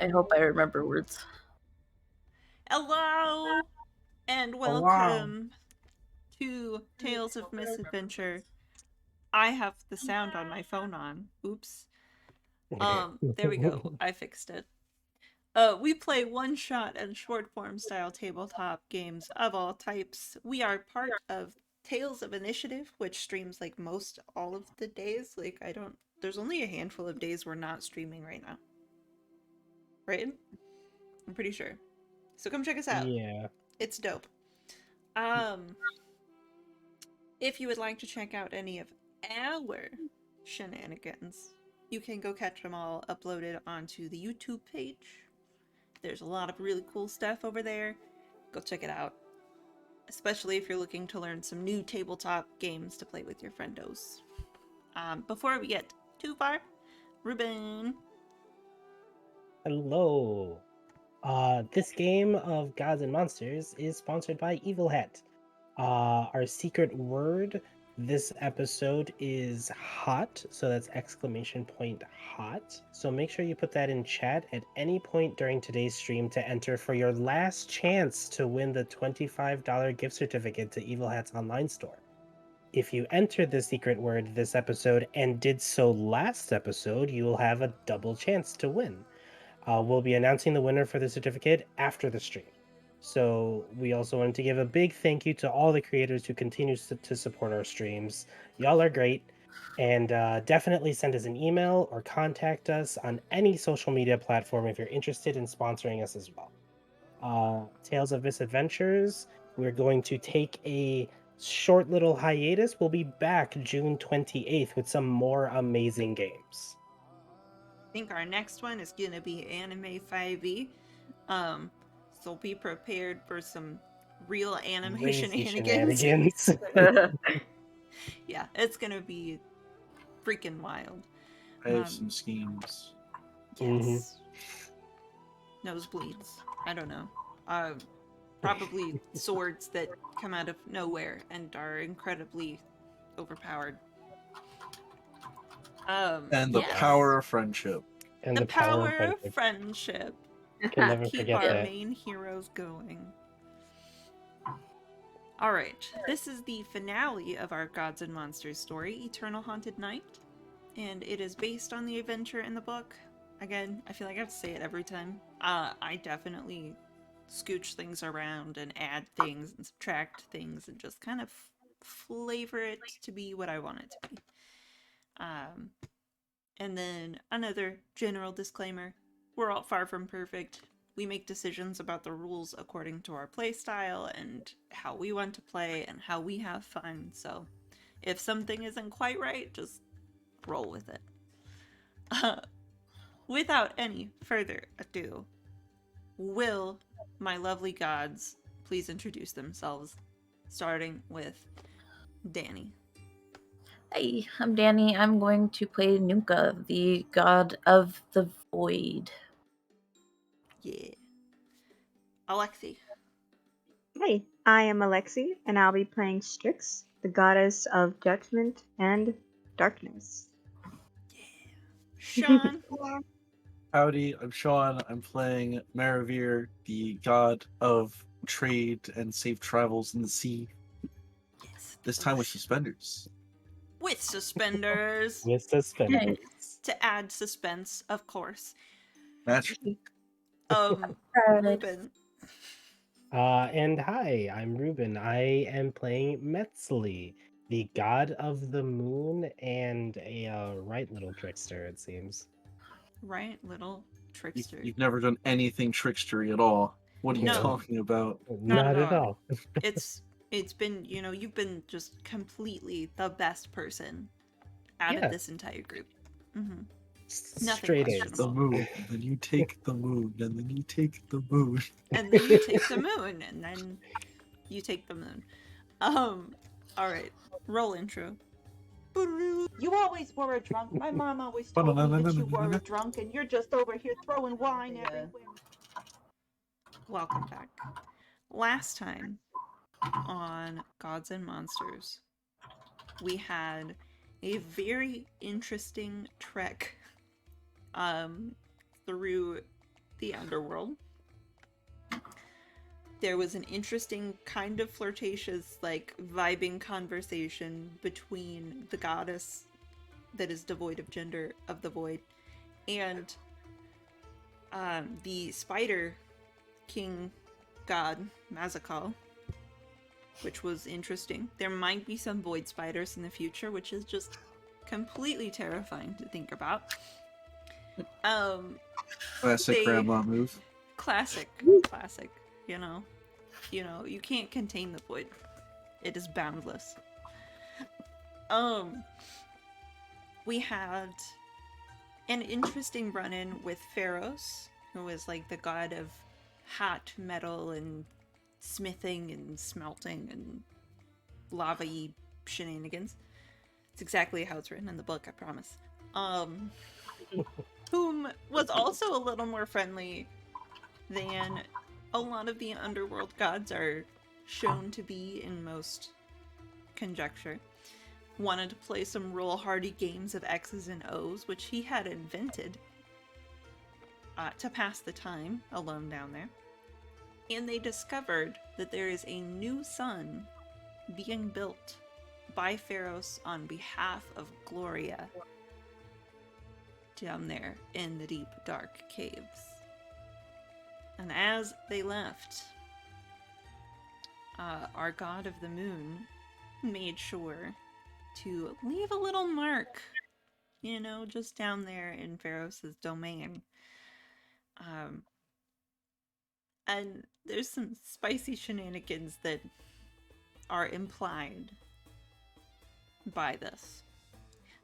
I hope I remember words. Hello and Oh, wow. welcome to Tales of Misadventure. I have the sound on my phone on. Oops. There we go. I fixed it. We play one-shot and short-form style tabletop games of all types. We are part of Tales of Initiative, which streams like most all of the days. There's only a handful of days we're not streaming right now. Right? I'm pretty sure. So come check us out. Yeah. It's dope. If you would like to check out any of our shenanigans, you can go catch them all uploaded onto the YouTube page. There's a lot of really cool stuff over there. Go check it out. Especially if you're looking to learn some new tabletop games to play with your friendos. Before we get too far, Ruben. Hello. This game of Gods and Monsters is sponsored by Evil Hat. Our secret word this episode is hot, so that's exclamation point hot. So make sure you put that in chat at any point during today's stream to enter for your last chance to win the $25 gift certificate to Evil Hat's online store. If you entered the secret word this episode and did so last episode, you will have a double chance to win. We'll be announcing the winner for the certificate after the stream. So we also wanted to give a big thank you to all the creators who continue to support our streams. Y'all are great. And definitely send us an email or contact us on any social media platform if you're interested in sponsoring us as well. Tales of Misadventures, we're going to take a short little hiatus. We'll be back June 28th with some more amazing games. I think our next one is gonna be Anime 5e. So be prepared for some real anime Crazy shenanigans. shenanigans. Yeah, it's gonna be freaking wild. I have some schemes. Yes. Nosebleeds. I don't know. Probably swords that come out of nowhere and are incredibly overpowered. And the Yes. power of friendship. And the power of of friendship. Can never Keep forget our that. main heroes going. Alright, this is the finale of our Gods and Monsters story, Eternal Haunted Night. And it is based on the adventure in the book. Again, I feel like I have to say it every time. I definitely scooch things around and add things and subtract things and just kind of flavor it to be what I want it to be. And then another general disclaimer. We're all far from perfect. We make decisions about the rules according to our playstyle and how we want to play and how we have fun. So if something isn't quite right, just roll with it. Without any further ado, will my lovely gods please introduce themselves, starting with Danny. Hi, I'm Danny. I'm going to play Nuka, the god of the void. Yeah. Alexi. Hi, I am Alexi, and I'll be playing Strix, the goddess of judgment and darkness. Sean. Howdy, I'm Sean. I'm playing Maravir, the god of trade and safe travels in the sea. Yes. This time with suspenders. With suspenders. With suspenders. Nice. To add suspense, of course. Naturally. Ruben. And hi, I'm Ruben. I am playing Metzli, the god of the moon and a right little trickster, it seems. Right, little trickster. You've never done anything trickstery at all. What are you No. talking about? Not Not at at all. It's been, you've been just completely the best person out Yeah. of this entire group. Mm-hmm. Nothing Straight Take questionable. the moon, and then you take the moon, and then you take the moon. And then you take the moon, and then you take the moon. Alright. Roll intro. You always were a drunk. My mom always told me that you were a drunk, and you're just over here throwing wine everywhere. Welcome back. Last time on Gods and Monsters, we had a very interesting trek through the Underworld. There was an interesting kind of flirtatious, like, vibing conversation between the goddess that is devoid of gender of the void and the spider king god Mazakal, which was interesting. There might be some void spiders in the future, which is just completely terrifying to think about. Classic grandma move. Classic, you know, you can't contain the void. It is boundless. We had an interesting run-in with Pharos, who is like the god of hot metal and smithing and smelting and lava-y shenanigans. It's exactly how it's written in the book, I promise. Whom was also a little more friendly than a lot of the underworld gods are shown to be in most conjecture. Wanted to play some roll-hardy games of X's and O's, which he had invented to pass the time alone down there. And they discovered that there is a new sun being built by Pharos on behalf of Gloria down there in the deep, dark caves. And as they left, our god of the moon made sure to leave a little mark, just down there in Pharos' domain. And there's some spicy shenanigans that are implied by this.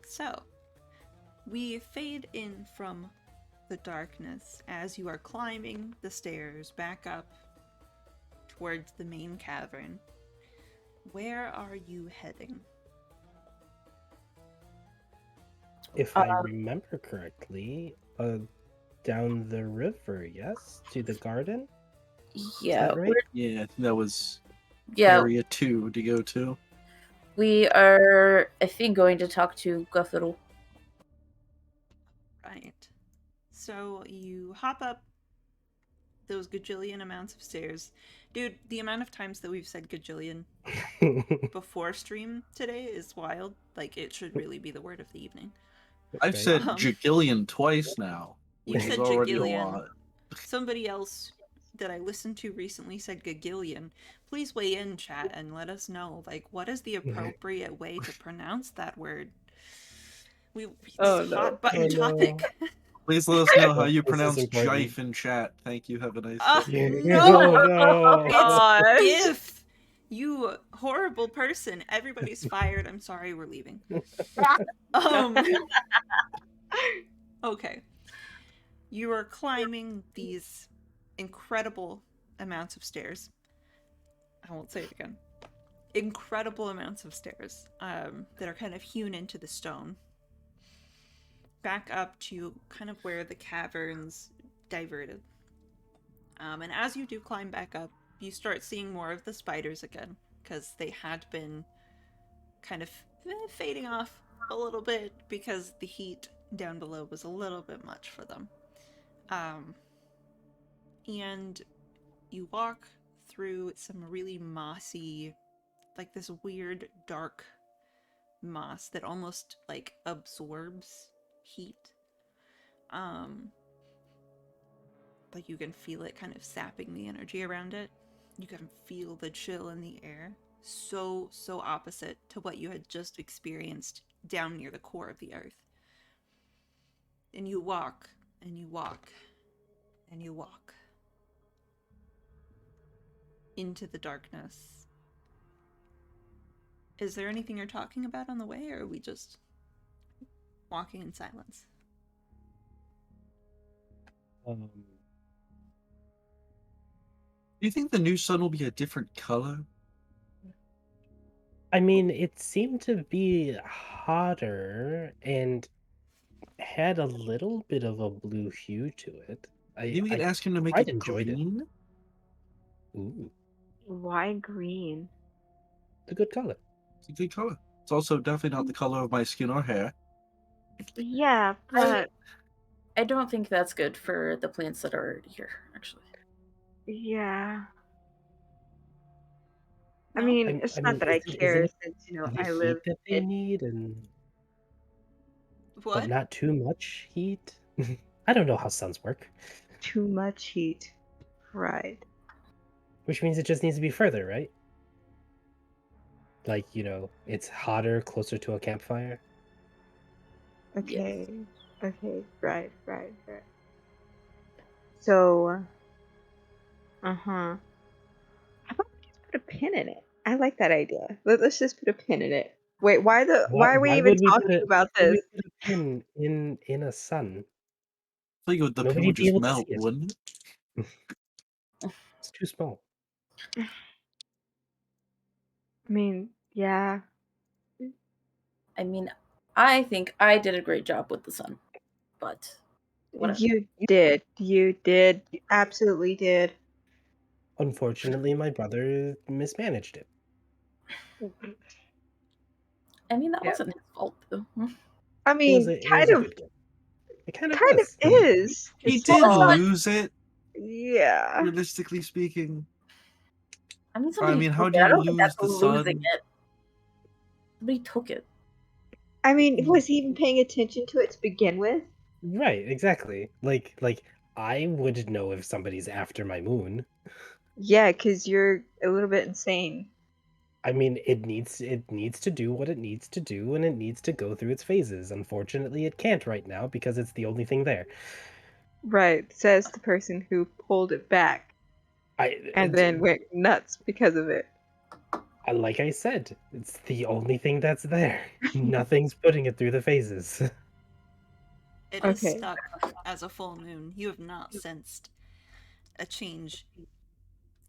So, we fade in from the darkness as you are climbing the stairs back up towards the main cavern. Where are you heading? If I remember correctly, down the river, yes? To the garden? Yeah, right? Yeah, I think that was yeah. area 2 to go to. We are, I think, going to talk to Gothel. Right. So you hop up those gajillion amounts of stairs. Dude, the amount of times that we've said gajillion before stream today is wild. Like, it should really be the word of the evening. I've said jagillion twice now. You Which said is already a jagillion. lot. Somebody else that I listened to recently said gagillion. Please weigh in, chat, and let us know, like, what is the appropriate way to pronounce that word? It's a hot button topic. Please let us know how you This is pronounce important. jife in chat. Thank you. Have a nice day. No! No. It's GIF! You horrible person. Everybody's fired. I'm sorry, we're leaving. Okay. You are climbing these incredible amounts of stairs. I won't say it again. Incredible amounts of stairs that are kind of hewn into the stone. Back up to kind of where the caverns diverted. And as you do climb back up, you start seeing more of the spiders again, because they had been kind of fading off a little bit because the heat down below was a little bit much for them. And you walk through some really mossy, like this weird dark moss that almost like absorbs heat. Like you can feel it kind of sapping the energy around it. You can feel the chill in the air. So opposite to what you had just experienced down near the core of the earth. And you walk, and you walk, and you walk into the darkness. Is there anything you're talking about on the way, or are we just walking in silence? Do you think the new sun will be a different color? I mean, it seemed to be hotter and had a little bit of a blue hue to it. Maybe we could ask him to make quite it enjoyed green? Ooh, Why green? it's a good color. It's a good color. It's also definitely not the color of my skin or hair. Yeah, but I don't think that's good for the plants that are already here, actually. Yeah. I No? mean, it's I not mean, that I isn't care it since, the I heat live that they in. need, and but What? not too much heat? I don't know how suns work, Too much heat. Right. which means it just needs to be further, right? Like, it's hotter, closer to a campfire. Yes. Okay. Okay. Right. Right. Right. So, how about we just put a pin in it? I like that idea. Let's just put a pin in it. Wait, Why, why are we why even would we put talking a about why would we this? put a pin in a sun? I think the pin Nobody would would be just able to melt, see it. wouldn't it? It's too small. I mean, yeah. I mean, I think I did a great job with the sun, but whatever. You did. Absolutely did. Unfortunately, my brother mismanaged it. I mean, that Yeah. wasn't his fault, though. I It was mean, a good game. It kind of kind of was. is. He It's did Well, still, lose it, yeah. realistically speaking. I mean, I somebody mean, took how do it. I you don't think lose that's the losing sun? it. Somebody took it. I mean, was he even paying attention to it to begin with? Right, exactly. Like I would know if somebody's after my moon. Yeah, because you're a little bit insane. I mean, it needs to do what it needs to do, and it needs to go through its phases. Unfortunately, it can't right now because it's the only thing there. Right, says the person who pulled it back and then went nuts because of it. Like I said, it's the only thing that's there. Nothing's putting it through the phases. It is Okay. stuck as a full moon. You have not sensed a change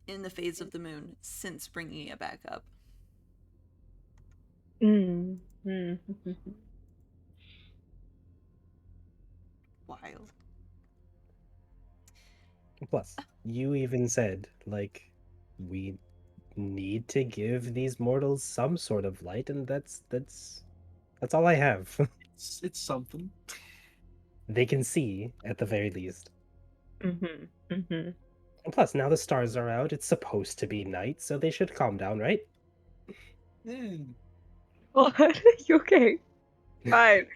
in the phase of the moon since bringing it back up. Mm. Wild. Plus, you even said, like, we need to give these mortals some sort of light, and that's all I have. It's something. They can see at the very least. Mhm. Mhm. And plus, now the stars are out. It's supposed to be night, so they should calm down, right? What? You okay? Fine.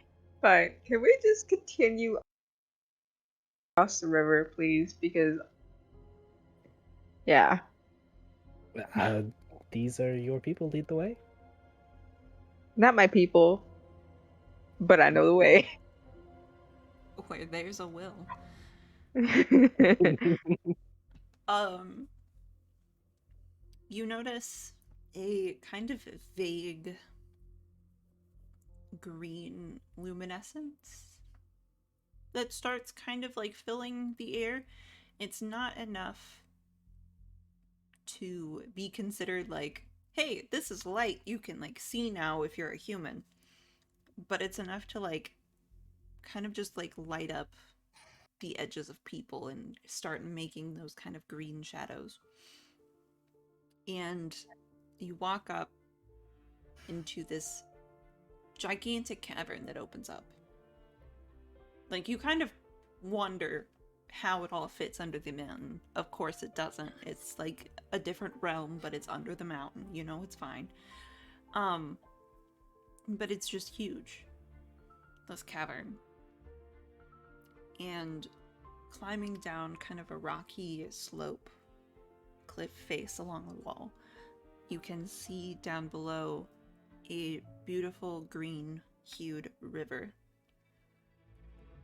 Fine. Can we just continue across the river, please? Because yeah, Uh, these are your people. Lead the way. not my people, but I know the way. Where there's a will. Mhm. Um, you notice a kind of vague green luminescence that starts kind of like filling the air. It's not enough to be considered like, hey, this is light you can like see now if you're a human. But it's enough to like kind of just like light up the edges of people and start making those kind of green shadows. And you walk up into this gigantic cavern that opens up. Like, you kind of wonder how it all fits under the mountain. Of course, it doesn't. It's like a different realm, but it's under the mountain. You know, it's fine. But it's just huge. This cavern. And climbing down kind of a rocky slope, cliff face along the wall, you can see down below a beautiful green hued river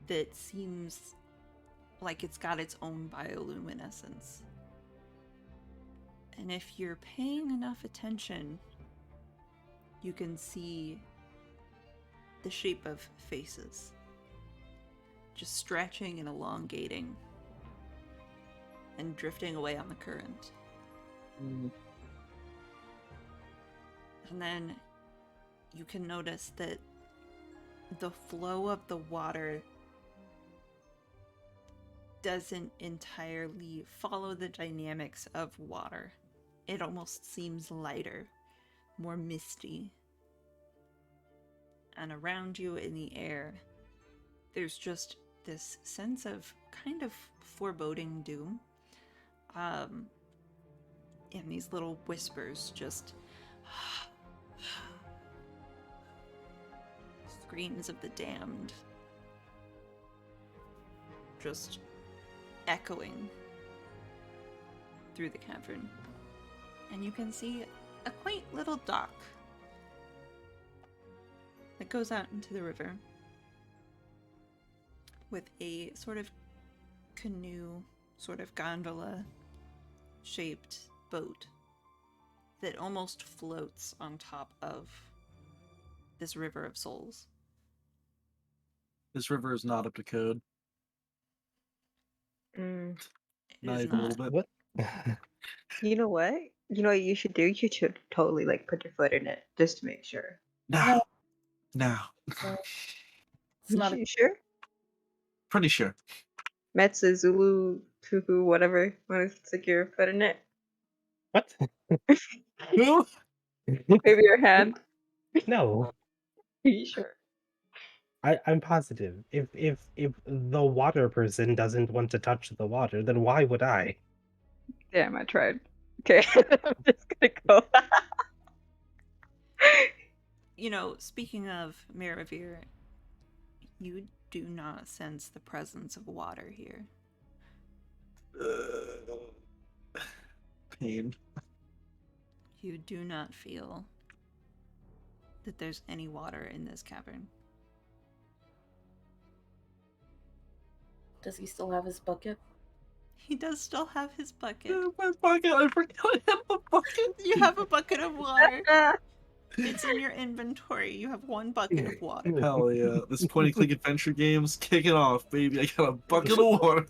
that seems like it's got its own bioluminescence. And if you're paying enough attention, you can see the shape of faces just stretching and elongating and drifting away on the current. Mm. And then you can notice that the flow of the water doesn't entirely follow the dynamics of water. It almost seems lighter, more misty. And around you in the air, there's just this sense of kind of foreboding doom. And these little whispers just screams of the damned just echoing through the cavern. And you can see a quaint little dock that goes out into the river with a sort of canoe, sort of gondola shaped boat that almost floats on top of this river of souls. This river is not up to code. Mm. It Not is even a not. little bit. What? You know what? You know what you should do? You should totally like put your foot in it just to make sure. Now. Now. It's not a You sure? Pretty sure. Metsu, Zulu, Tuhu, whatever. Want to stick your foot in it? What? Maybe your hand. No. Are you sure? I'm positive. If the water person doesn't want to touch the water, then why would I? Damn, I tried. Okay, I'm just gonna go. You know, speaking of Maravir, you do not sense the presence of water here. Pain. You do not feel that there's any water in this cavern. Does he still have his bucket? He does still have his bucket. My bucket. I forgot I had the bucket. You have a bucket of water. It's in your inventory. You have one bucket of water. Hell yeah. This point and click adventure game's kicking off, baby. I got a bucket of water.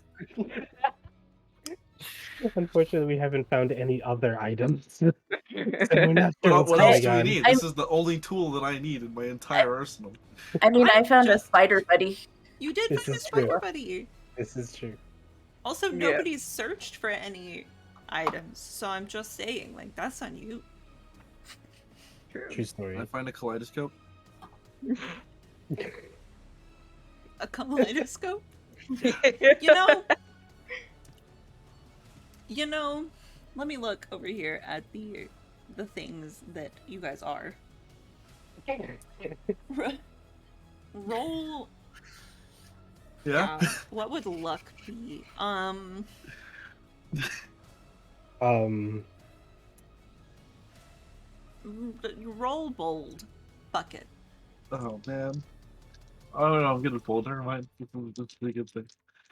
Unfortunately, we haven't found any other items. So we're not sure what's What else going do we on. need? This is the only tool that I need in my entire arsenal. I mean, I found a just- spider buddy. You did This find a is spider true. buddy. This is true. Also, Yeah. nobody's searched for any items, so I'm just saying, like, that's on you. True story. Can I find a kaleidoscope? A kaleidoscope? You know, let me look over here at the things that you guys are. Roll. Yeah? What would luck be? Roll bold. Bucket. Oh, man. I don't know. I'm getting bold. Never mind. This is a good thing.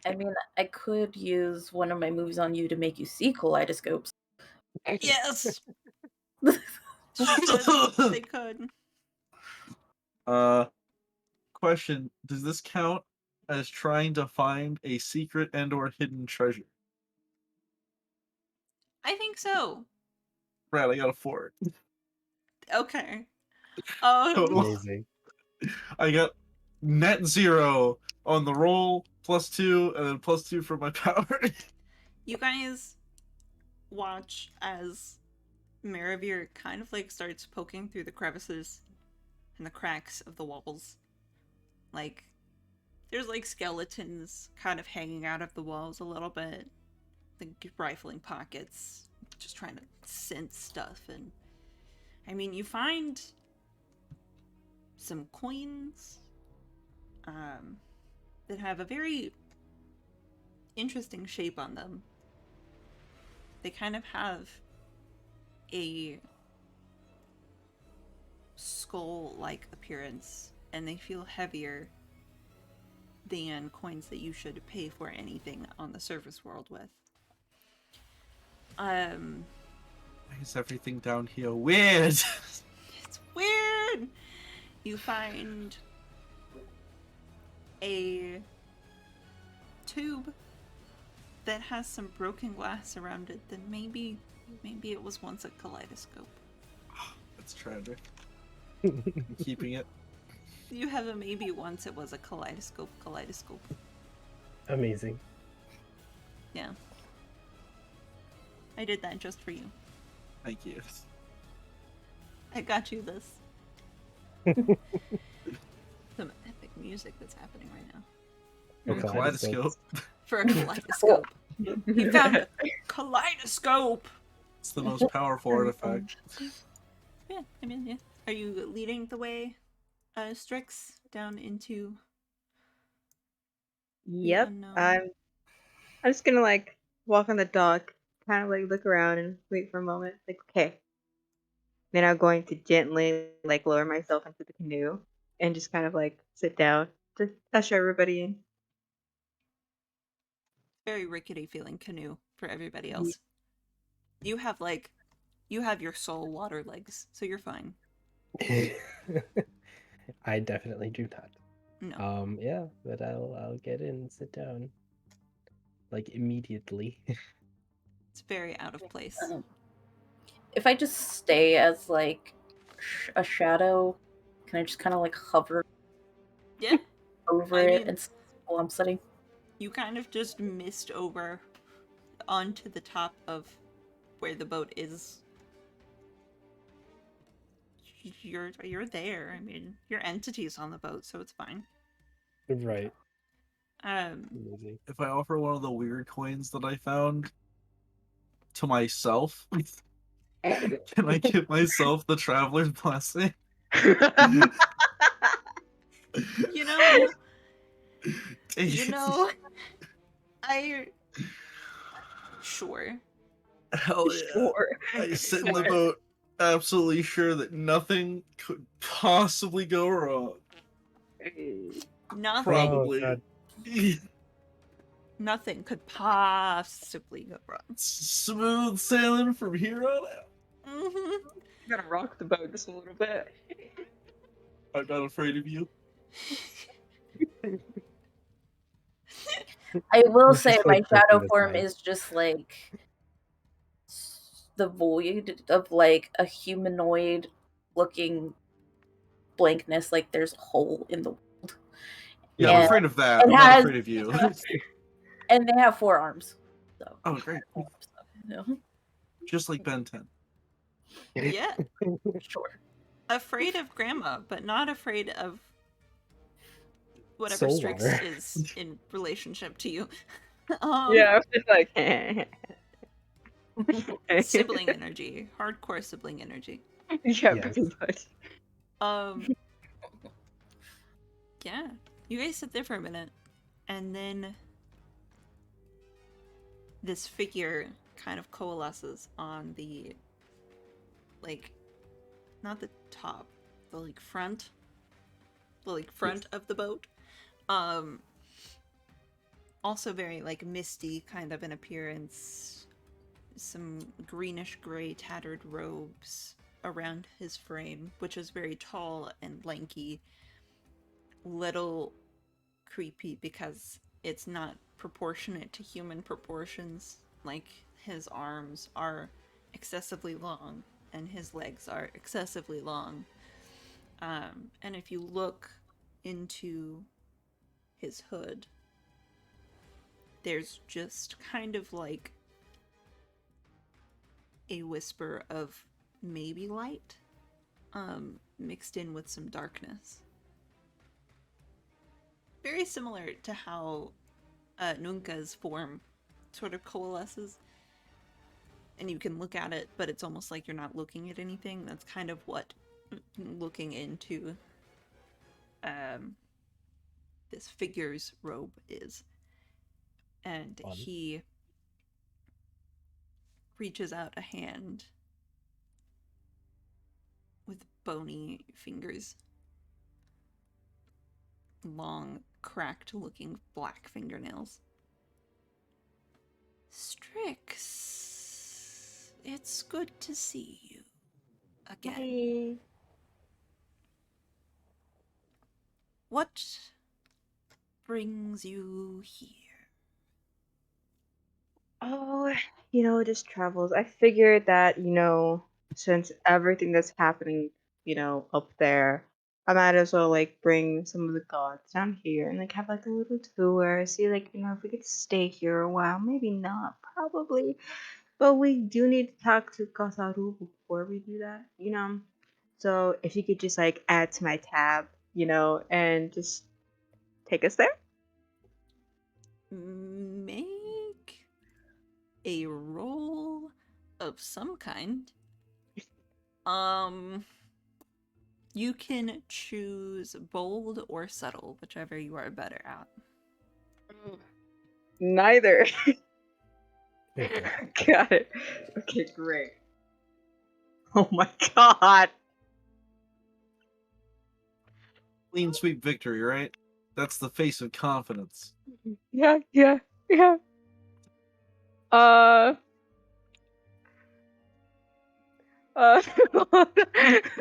I mean, I could use one of my moves on you to make you see kaleidoscopes. Yes! They could. Question. Does this count as trying to find a secret and or hidden treasure? I think so. Brad, I got a 4. Okay. Amazing. I got net 0 on the roll, +2, and then +2 for my power. You guys watch as Maravir kind of like starts poking through the crevices and the cracks of the walls. Like, there's like skeletons kind of hanging out of the walls a little bit, like rifling pockets, just trying to sense stuff. And I mean, you find some coins that have a very interesting shape on them. They kind of have a skull-like appearance, and they feel heavier than coins that you should pay for anything on the surface world with. Why is everything down here weird? It's weird! You find a tube that has some broken glass around it that maybe it was once a kaleidoscope. That's tragic. Keeping it. You have a maybe once it was a kaleidoscope. Amazing. Yeah. I did that just for you. Thank you. I got you this. Some epic music that's happening right now. A kaleidoscope. For a kaleidoscope. He found a kaleidoscope! It's the most powerful artifact. Yeah, I mean, yeah. Are you leading the way, Strix, down into the Yep. unknown? I'm just gonna like walk on the dock, kind of like look around and wait for a moment. Like, okay. Then I'm going to gently like lower myself into the canoe and just kind of like sit down to usher everybody in. Very rickety feeling canoe for everybody else. You have your soul water legs, so you're fine. I definitely do not. No. Yeah, but I'll get in and sit down. Like immediately. It's very out of place. If I just stay as like a shadow, can I just kind of like hover Yeah. over I it mean- and while I'm sitting? You kind of just mist over onto the top of where the boat is. You're there. I mean, your entity's on the boat, so it's fine. Right. Um, If I offer one of the weird coins that I found to myself, can I give myself the traveler's blessing? you know, Dang you it. know, I sure. Hell yeah. Sure. I sit in the Sure. boat, absolutely sure that nothing could possibly go wrong. Nothing. Probably. God. Nothing could possibly go wrong. Smooth sailing from here on out. Mm-hmm. Gotta rock the boat just a little bit. I'm not afraid of you. I will It's say just, my like, flipping shadow the form side. is just like the void of like a humanoid looking blankness, like there's a hole in the world. Yeah, I'm And afraid of that. it I'm not has- afraid of you. and they have 4 arms. So, Oh, great. you know, Just like Ben 10. Yeah. sure. Afraid of grandma, but not afraid of whatever Soul Strix water. is in relationship to you. Yeah, I was just like, Sibling energy. Hardcore sibling energy. yeah, Yes. pretty much. Yeah. You guys sit there for a minute, and then this figure kind of coalesces on the, like, not the top, the, like, front. The, like, front of the boat. Also very, like, misty kind of in appearance. Some greenish gray tattered robes around his frame, which is very tall and lanky. Little creepy because it's not proportionate to human proportions. Like, his arms are excessively long and his legs are excessively long. And if you look into his hood, there's just kind of like a whisper of maybe light, mixed in with some darkness. Very similar to how Nunca's form sort of coalesces. And you can look at it, but it's almost like you're not looking at anything. That's kind of what looking into this figure's robe is. And Fun. he reaches out a hand with bony fingers. Long, cracked looking black fingernails. Strix, it's good to see you again. Hey. What brings you here? Oh, just travels. I figured that, since everything that's happening, up there, I might as well like bring some of the gods down here and like have like a little tour. See like, if we could stay here a while. Maybe not, probably. But we do need to talk to Gothad-Ul before we do that. So if you could just like add to my tab, and just take us there. Make a roll of some kind. You can choose bold or subtle, whichever you are better at. Neither. Okay. Got it. Okay, great. Oh my god. Clean sweep victory, right? That's the face of confidence. Yeah. Uh, let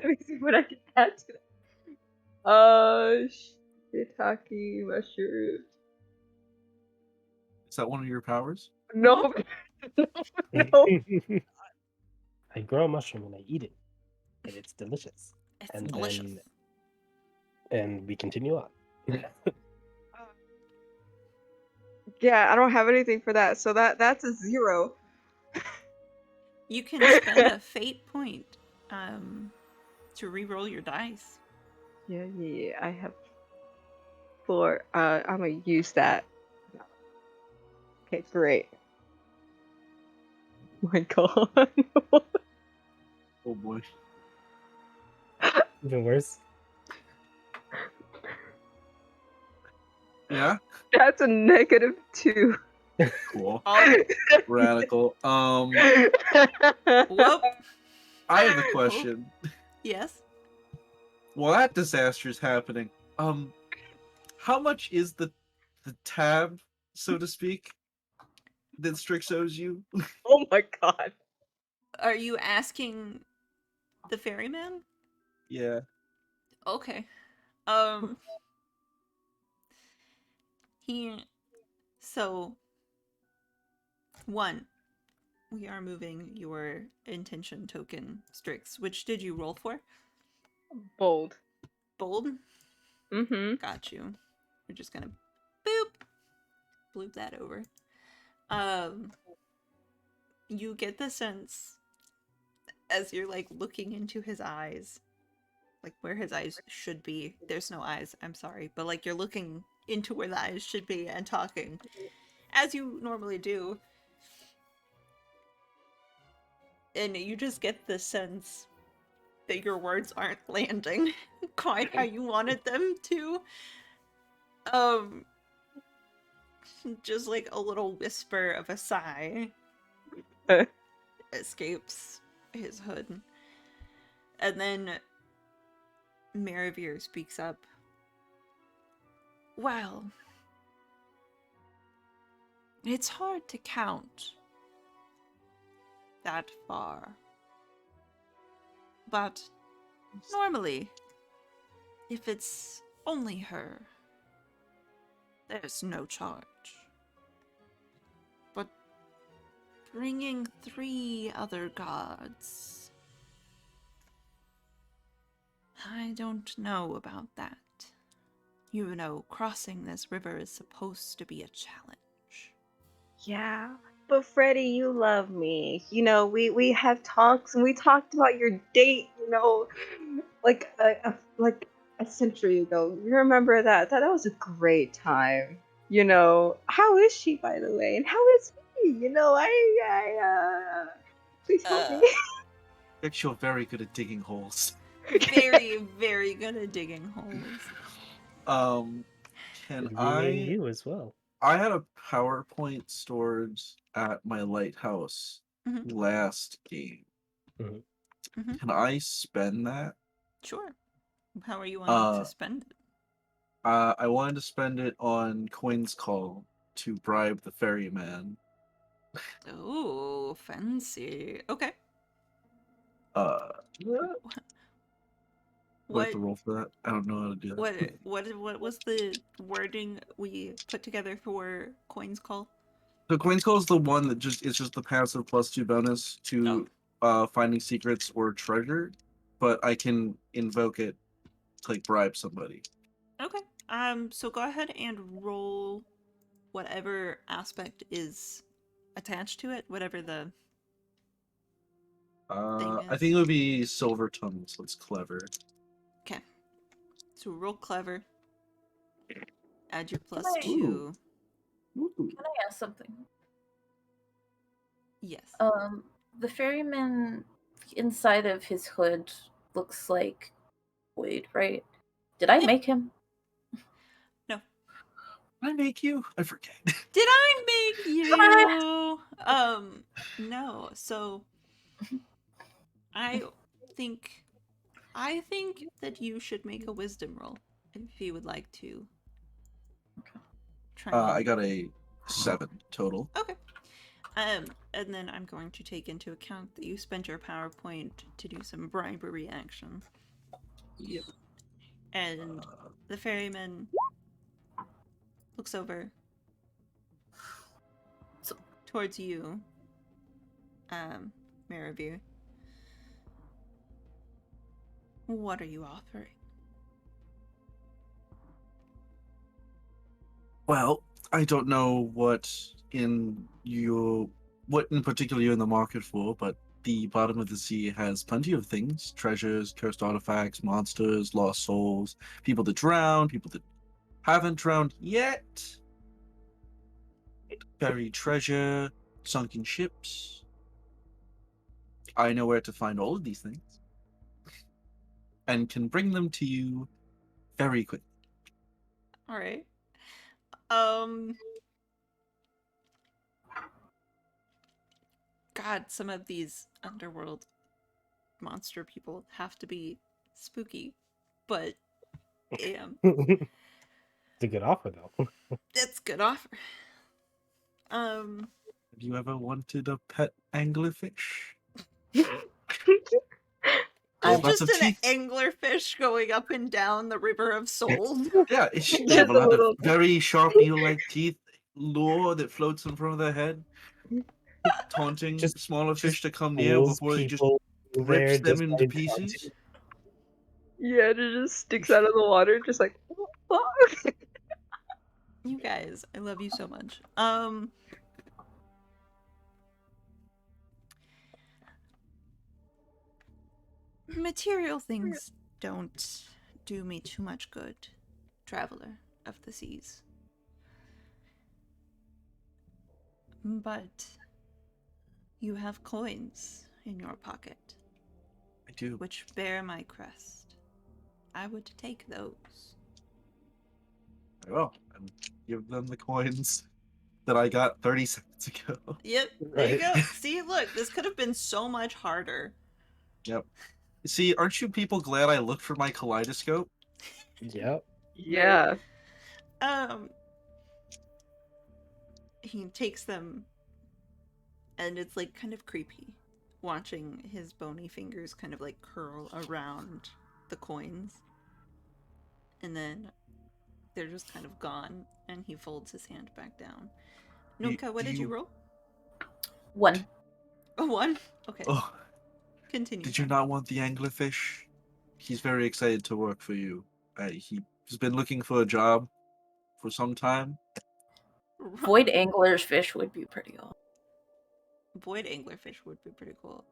me see what I can add to that. Shiitake mushroom. Is that one of your powers? No, no. I grow a mushroom and I eat it, and it's delicious. It's And delicious. And we continue on. Yeah, I don't have anything for that, so that's a 0. You can spend a fate point to re-roll your dice. Yeah, I have 4. I'm gonna use that. Okay, great. Oh my god. Oh boy. Even worse. Yeah? That's a -2. Cool. Oh, Radical. whoop. I have a question. Yes. While that disaster is happening, how much is the tab, so to speak, that Strix owes you? Oh my god. Are you asking the ferryman? Yeah. Okay. He. So. 1. We are moving your intention token, Strix. Which did you roll for? Bold. Bold? Mm-hmm. Got you. We're just gonna bloop that over. You get the sense as you're like looking into his eyes, like where his eyes should be. There's no eyes, I'm sorry, but like you're looking into where the eyes should be and talking as you normally do. And you just get the sense that your words aren't landing quite how you wanted them to. Just like a little whisper of a sigh escapes his hood. And then Maravir speaks up. Well, it's hard to count that far. But normally, if it's only her, there's no charge. But bringing 3 other gods, I don't know about that. You know, crossing this river is supposed to be a challenge. Yeah. But Freddie, you love me. You know, we have talks and we talked about your date, you know, like a century ago. You remember that? That was a great time. You know, how is she, by the way? And how is he? You know, please help me. You're very good at digging holes. Very, very good at digging holes. Can And I? rename you as well. I had a PowerPoint stored at my lighthouse Mhm. last game. Mhm. Mhm. Can I spend that? Sure. How are you wanting to Uh, spend it? I wanted to spend it on Coin's Call to bribe the ferryman. Oh, fancy. Okay. Do I have What to roll for that? I don't know how to do that. what was the wording we put together for Coin's Call? So Coin's Call is the one that it's just the passive +2 bonus to finding secrets or treasure, but I can invoke it to like bribe somebody. Okay. So go ahead and roll whatever aspect is attached to it, whatever the thing I is. think it would be Silver Tongue, so it's clever. Okay. So roll clever. Add your Can I- +2. Ooh. Can I ask something? Yes. The ferryman inside of his hood looks like Wade, right? Did I make him? No. I make you? I forget. Did I make you? No. So I think that you should make a wisdom roll if you would like to try. I got a 7 total. Okay. And then I'm going to take into account that you spent your PowerPoint to do some bribery action. Yep. And the ferryman looks over towards you, Marivir. What are you offering? Well, I don't know what in particular you're in the market for, but the bottom of the sea has plenty of things: treasures, cursed artifacts, monsters, lost souls, people that drown, people that haven't drowned yet, buried treasure, sunken ships. I know where to find all of these things and can bring them to you very quickly. All right. God, some of these underworld monster people have to be spooky, but damn, It's a good offer, though. that's a good offer. Have you ever wanted a pet anglerfish? I- Lots Just of an teeth. anglerfish going up and down the river of souls. Yeah, they Just have a a lot little- of very sharp needle-like teeth, lure that floats in front of their head, taunting Just- smaller fish just to come near Those before they just people there rips them just into by pieces. Yeah, it just sticks out of the water, just like, what the fuck? You guys, I love you so much. Material things don't do me too much good, traveler of the seas. But you have coins in your pocket, I do. which bear my crest. I would take those. Well, and give them the coins that I got 30 seconds ago. Yep, there you Right. go. See, look, this could have been so much harder. Yep. See, aren't you people glad I looked for my kaleidoscope? Yep. Yeah. He takes them, and it's like kind of creepy watching his bony fingers kind of like curl around the coins, and then they're just kind of gone, and he folds his hand back down. Nunca, what did you roll? 1. A 1? Okay, Oh, continue. did you not want the anglerfish? He's very excited to work for you. He's been looking for a job for some time. Void angler's fish would be pretty awesome. Void anglerfish would be pretty cool.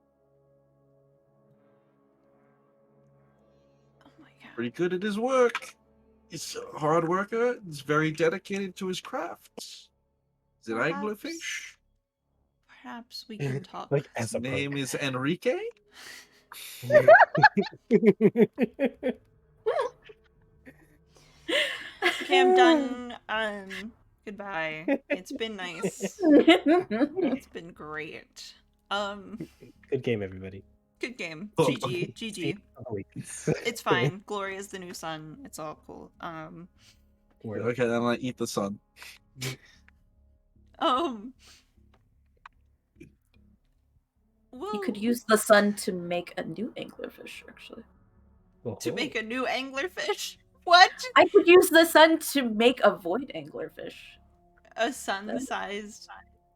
Oh my god. Pretty good at his work. He's a hard worker. He's very dedicated to his crafts. Is it Perhaps- anglerfish? Perhaps we can talk. Like His as a name is Enrique? Okay, I'm done. Goodbye. It's been nice. It's been great. Good game, everybody. Good game. Oh, GG. GG. See you in a week. It's fine. Gloria's the new sun. It's all cool. Word. Okay, then I eat the sun. Well, You could use the sun to make a new anglerfish, actually. to make a new anglerfish. What? I could use the sun to make a void anglerfish. A sun-sized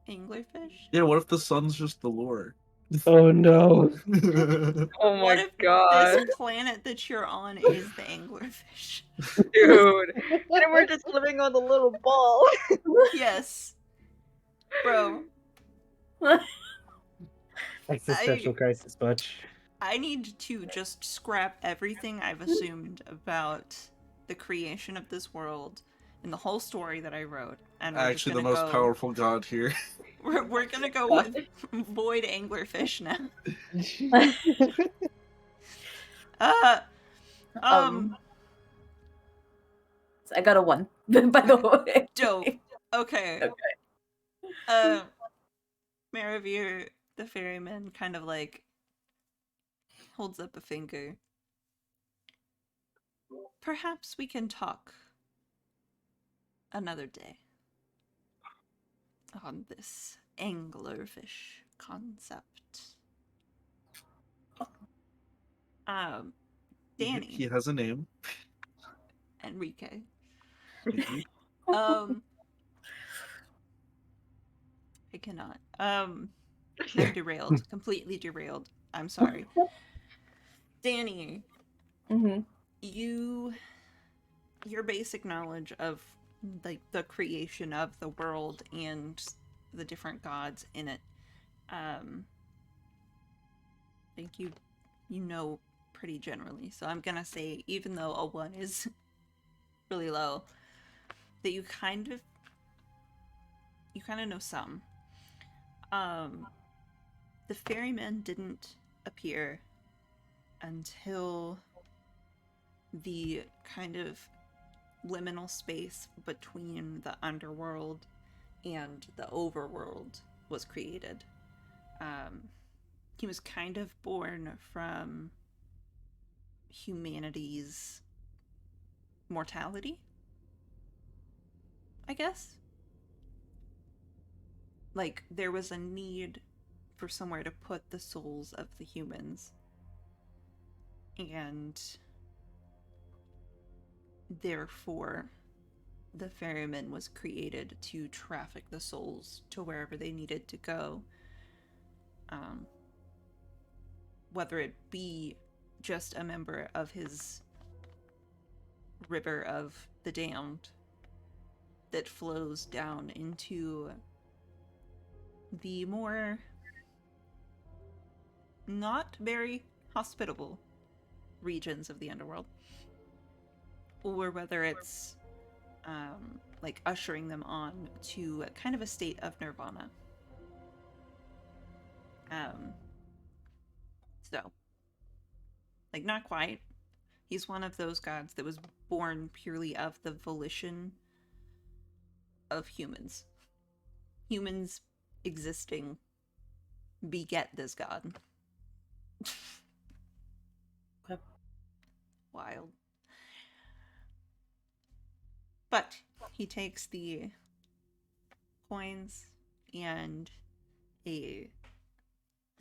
anglerfish? Yeah, what if the sun's just the lure? Oh no. Oh What my if god, this planet that you're on is the anglerfish? dude. And we're just living on the little ball. Yes. Bro, Existential crisis much. I need to just scrap everything I've assumed about the creation of this world in the whole story that I wrote, and we're Actually, the just most gonna go. powerful god here. We're gonna go with void anglerfish now. I got a 1, by the way. Dope. Okay. Okay. Maravir, the ferryman, kind of like holds up a finger. Perhaps we can talk another day on this anglerfish concept. Danny. He has a name. Enrique. Mhm. I cannot. I'm derailed. Completely derailed. I'm sorry. Danny, Mm-hmm. your basic knowledge of like the creation of the world and the different gods in it, I think you know pretty generally. So I'm gonna say, even though a 1 is really low, that you kind of know some. The ferrymen didn't appear until the kind of liminal space between the underworld and the overworld was created. He was kind of born from humanity's mortality, I guess. Like, there was a need for somewhere to put the souls of the humans, and therefore the ferryman was created to traffic the souls to wherever they needed to go, whether it be just a member of his river of the damned that flows down into the more not very hospitable regions of the underworld, or whether it's like ushering them on to kind of a state of nirvana. So, like, not quite. He's one of those gods that was born purely of the volition of humans. Humans existing beget this god. Okay. Wild. But he takes the coins and a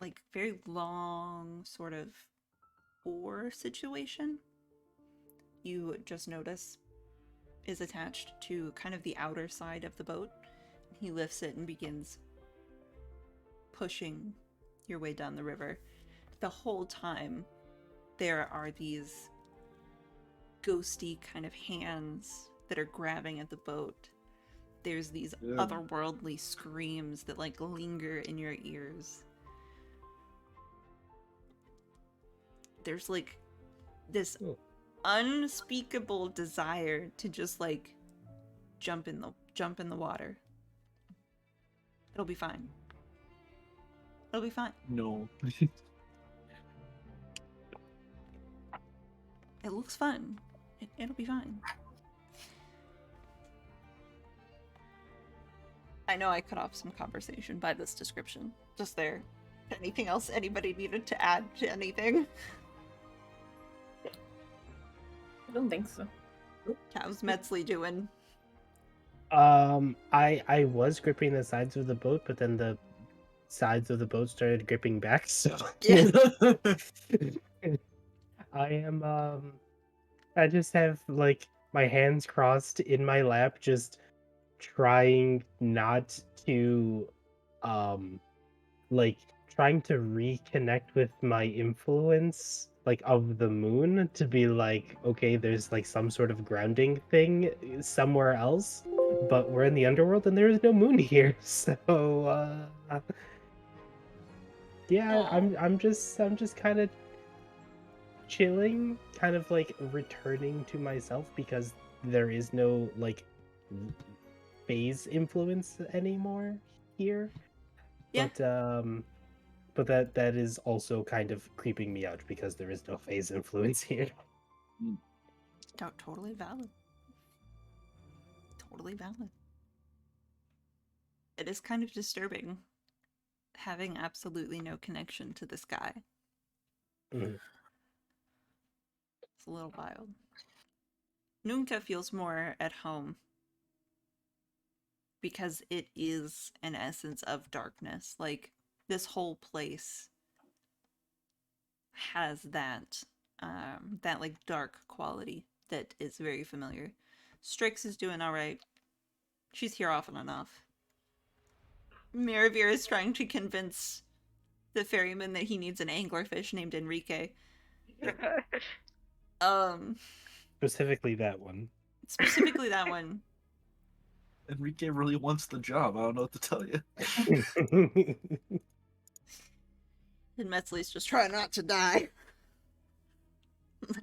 like very long sort of oar situation you just notice is attached to kind of the outer side of the boat. He lifts it and begins pushing your way down the river. The whole time there are these ghosty kind of hands that are grabbing at the boat. There's these otherworldly screams that like linger in your ears. There's like this unspeakable desire to just like jump in the water. It'll be fine. It'll be fine. No. It looks fun. It'll be fine. I know I cut off some conversation by this description. Just there. Anything else anybody needed to add to anything? I don't think so. How's Metzley doing? I was gripping the sides of the boat, but then the sides of the boat started gripping back, so Yeah. I am I just have like my hands crossed in my lap, just trying not to like trying to reconnect with my influence like of the moon to be like, okay, there's like some sort of grounding thing somewhere else, but we're in the underworld and there is no moon here. So yeah, I'm just kind of chilling, kind of like returning to myself because there is no like phase influence anymore here. Yeah. But that is also kind of creeping me out because there is no phase influence here. Totally valid. Totally valid. It is kind of disturbing having absolutely no connection to this guy. Mhm. It's a little wild. Nunca feels more at home because it is an essence of darkness. Like, this whole place has that like dark quality that is very familiar. Strix is doing all right. She's here often enough. Maravir is trying to convince the ferryman that he needs an anglerfish named Enrique. Specifically that one. Specifically that one. Enrique really wants the job. I don't know what to tell you. And Metzley's just trying not to die.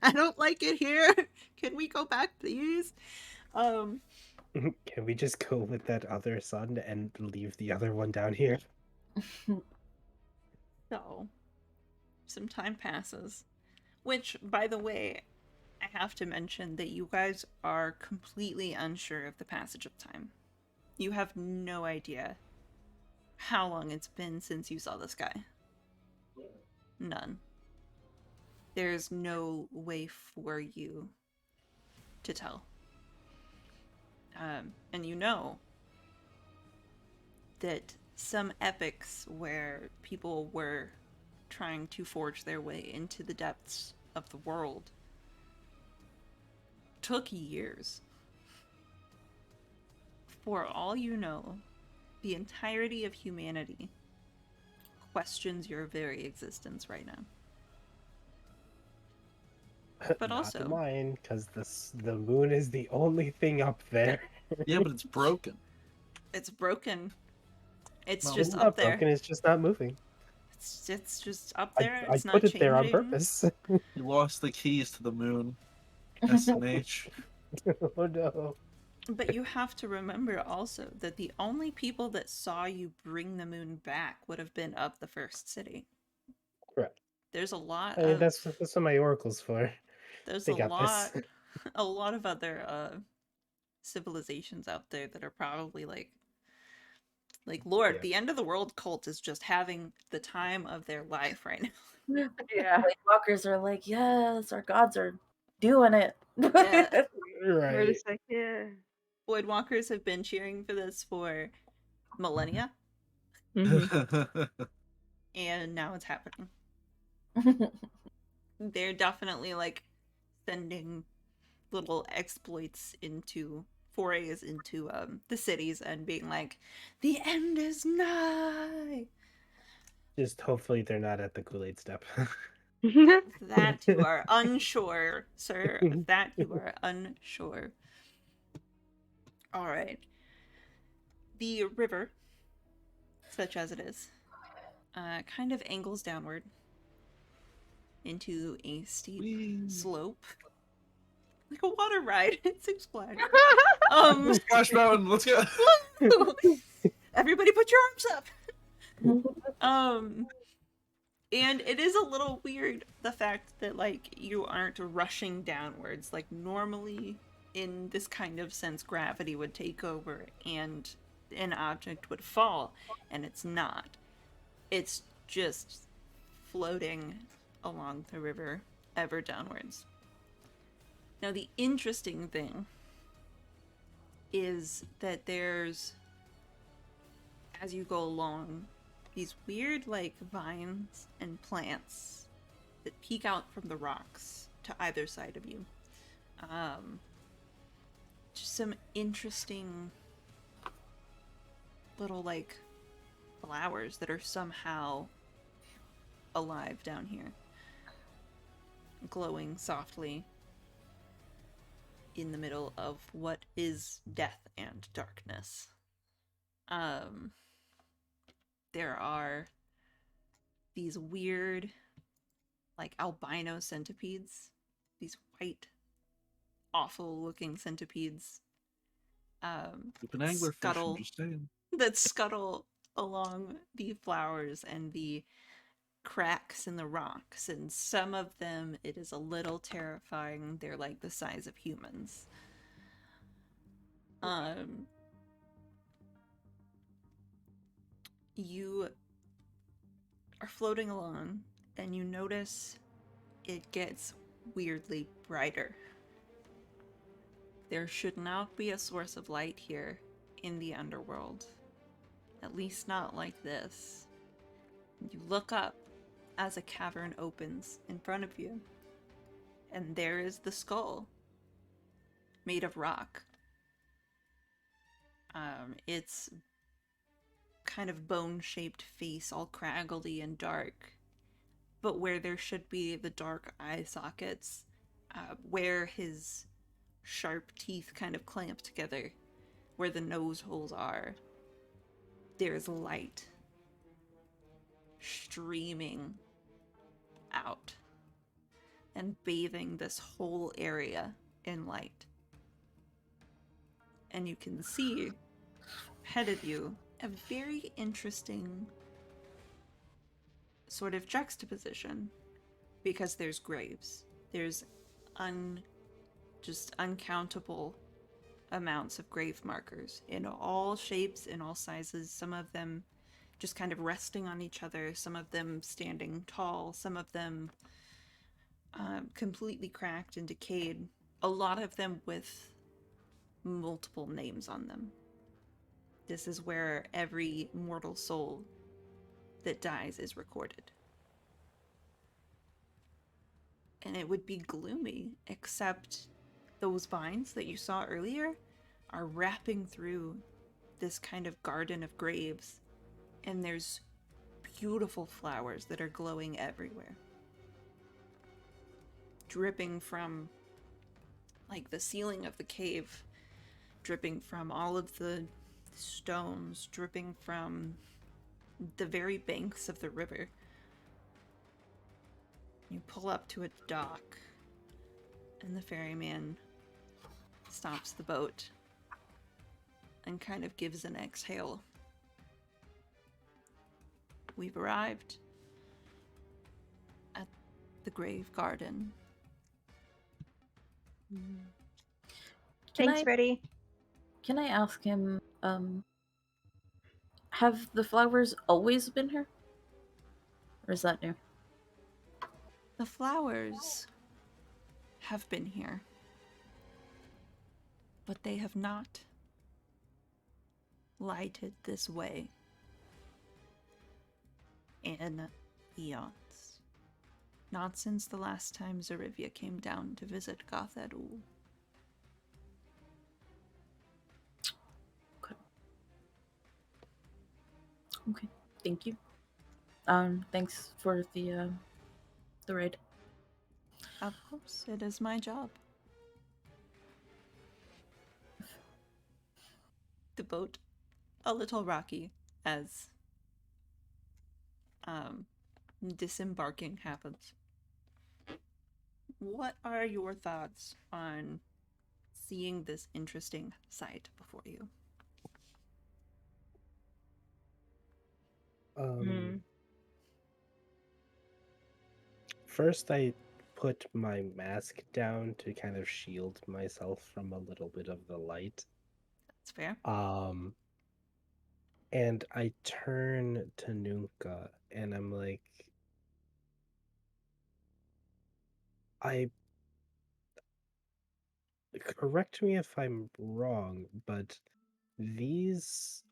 I don't like it here. Can we go back, please? Can we just go with that other son and leave the other one down here? So, some time passes. Which, by the way, I have to mention that you guys are completely unsure of the passage of time. You have no idea how long it's been since you saw this guy. None. There's no way for you to tell. And you know that some epics where people were trying to forge their way into the depths of the world took years. For all you know, the entirety of humanity questions your very existence right now. But Not also, mine, because the moon is the only thing up there. Yeah, but it's broken. it's broken. It's Well, just It's up not there. broken, it's just not moving. It's just up there. I It's not put it changing. there on purpose. You lost the keys to the moon. SMH. Oh no. But you have to remember also that the only people that saw you bring the moon back would have been of the first city. Correct. There's a lot I mean, of that's what my oracle's for. there's They a got lot this. a lot of other civilizations out there that are probably like Lord, Yeah. the end of the world cult is just having the time of their life right now. Yeah. Walkers are like, yes, our gods are doing it. Yeah. We're Right. just like, yeah. Voidwalkers have been cheering for this for millennia, and now it's happening. They're definitely like sending little exploits into forays into the cities and being like, the end is nigh. Just hopefully they're not at the Kool-Aid step. That you are unsure, sir. That you are unsure. All right. The river, such as it is, kind of angles downward into a steep Whee! slope, like a water ride at Six Flags. Splash Mountain, let's go. Everybody, put your arms up. And it is a little weird the fact that like you aren't rushing downwards. Like normally, in this kind of sense, gravity would take over and an object would fall, and it's not. It's just floating along the river ever downwards. Now, the interesting thing is that there's, as you go along, these weird, like, vines and plants that peek out from the rocks to either side of you. Just some interesting little, like, flowers that are somehow alive down here, glowing softly in the middle of what is death and darkness. There are these weird, like, albino centipedes, these white, awful looking centipedes, Keep an anglerfish, I'm scuttle just saying. that scuttle along the flowers and the cracks in the rocks, and some of them it is a little terrifying. They're like the size of humans. You are floating along and you notice it gets weirdly brighter. There should not be a source of light here in the underworld. At least not like this. You look up as a cavern opens in front of you, and there is the skull made of rock. Its kind of bone-shaped face all craggly and dark, but where there should be the dark eye sockets, where his sharp teeth kind of clamp together, where the nose holes are, there's light streaming out and bathing this whole area in light. And you can see ahead of you a very interesting sort of juxtaposition, because there's graves. There's just uncountable amounts of grave markers in all shapes, in all sizes, some of them just kind of resting on each other, some of them standing tall, some of them completely cracked and decayed, a lot of them with multiple names on them. This is where every mortal soul that dies is recorded. And it would be gloomy, except those vines that you saw earlier are wrapping through this kind of garden of graves, and there's beautiful flowers that are glowing everywhere, dripping from like the ceiling of the cave, dripping from all of the stones, dripping from the very banks of the river. You pull up to a dock, and the ferryman stops the boat and kind of gives an exhale. We've arrived at the grave garden. Thanks, Freddie. Can I ask him, have the flowers always been here? Or is that new? The flowers have been here, but they have not lighted this way in eons. Not since the last time Zarivia came down to visit Gothad-Ul. Okay, thank you. Thanks for the ride. Of course, it is my job. The boat, a little rocky as disembarking happens. What are your thoughts on seeing this interesting sight before you? First, I put my mask down to kind of shield myself from a little bit of the light. That's fair. And I turn to Nunca and I'm like, correct me if I'm wrong, but these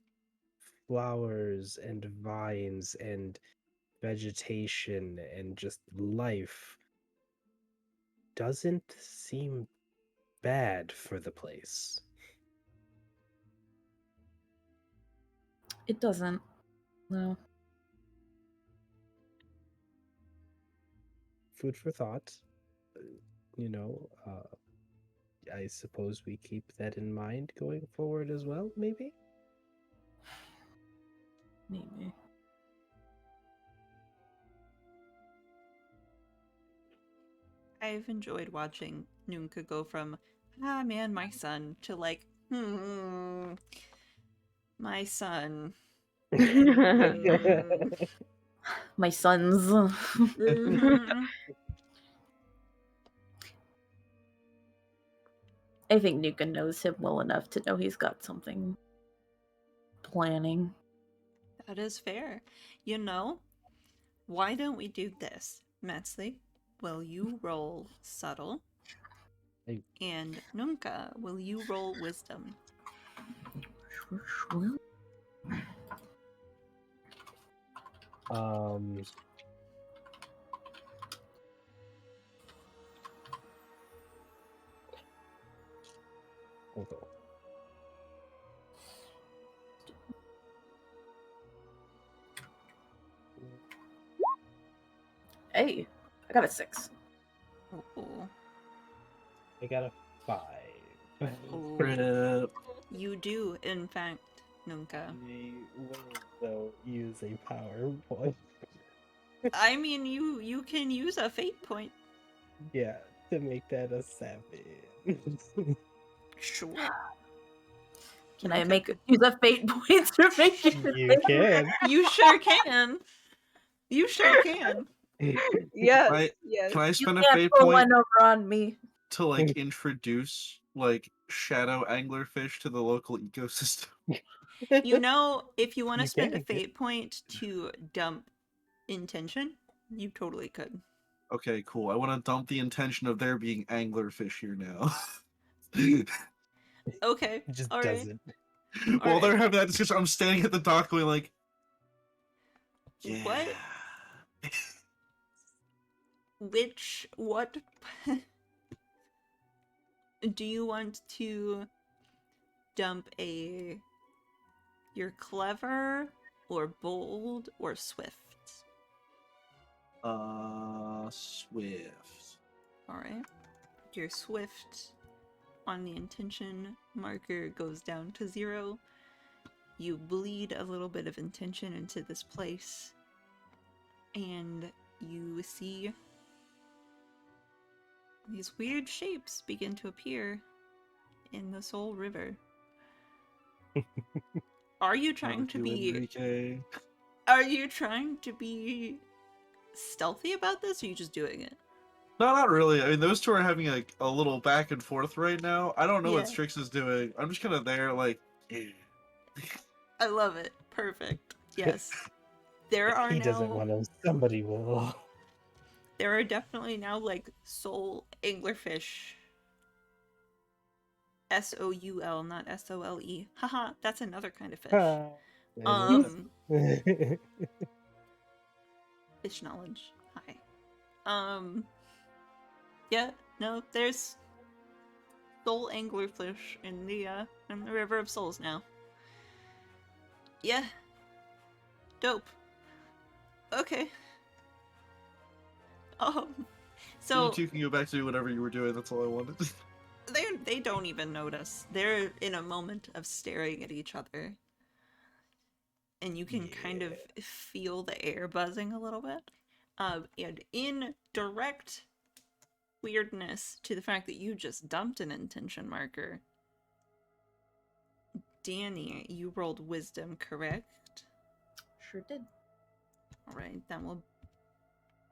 flowers and vines and vegetation and just life doesn't seem bad for the place. It doesn't. No. Food for thought. I suppose we keep that in mind going forward as well, maybe? Maybe. I've enjoyed watching Nunca go from, ah man, my son, to like, My son. My sons. Mhm. I think Nuka knows him well enough to know he's got something planning. That is fair. You know, why don't we do this? Metzley, will you roll subtle? Hey. And Nunca, will you roll wisdom? Um. Okay. Hey, I got a 6. Oh, I got a 5. oh. Rip. You do, in fact, Nunca. We will though use a PowerPoint. I mean, you can use a fate point. Yeah, to make that a 7. Sure. Can I Nunca. use a fate point to make it? You can. You sure can. You sure can. Yes, yes. Can I You spend a can't fate pull point one over on me. to like introduce like shadow anglerfish to the local ecosystem? You know, if you want to You spend a can. fate point to dump intention, you totally could. Okay, cool. I want to dump the intention of there being anglerfish here now. Okay. It just All right. doesn't. While All they're right. having that discussion, I'm standing at the dock going like, yeah. What? What do you want to dump you're clever or bold or swift? Swift. All right. Your swift on the intention marker goes down to 0. You bleed a little bit of intention into this place, and you see these weird shapes begin to appear in the Soul River. Are you trying to be Enrique. Are you trying to be stealthy about this, or are you just doing it? No, not really. I mean, those two are having a little back and forth right now. I don't know what Yeah. Strix is doing. I'm just kind of there, like, yeah. I love it. Perfect. Yes. There are He doesn't now want to. Somebody will. there are definitely now like soul anglerfish. Soul, not SOLE. Haha, that's another kind of fish. Fish knowledge. Hi. Yeah, no, there's soul anglerfish in the River of Souls now. Yeah. Dope. Okay. So You two can go back to do whatever you were doing. That's all I wanted. they don't even notice. They're in a moment of staring at each other. And you can kind of feel the air buzzing a little bit. And in direct weirdness to the fact that you just dumped an intention marker, Danny, you rolled wisdom, correct? Sure did. Alright, that will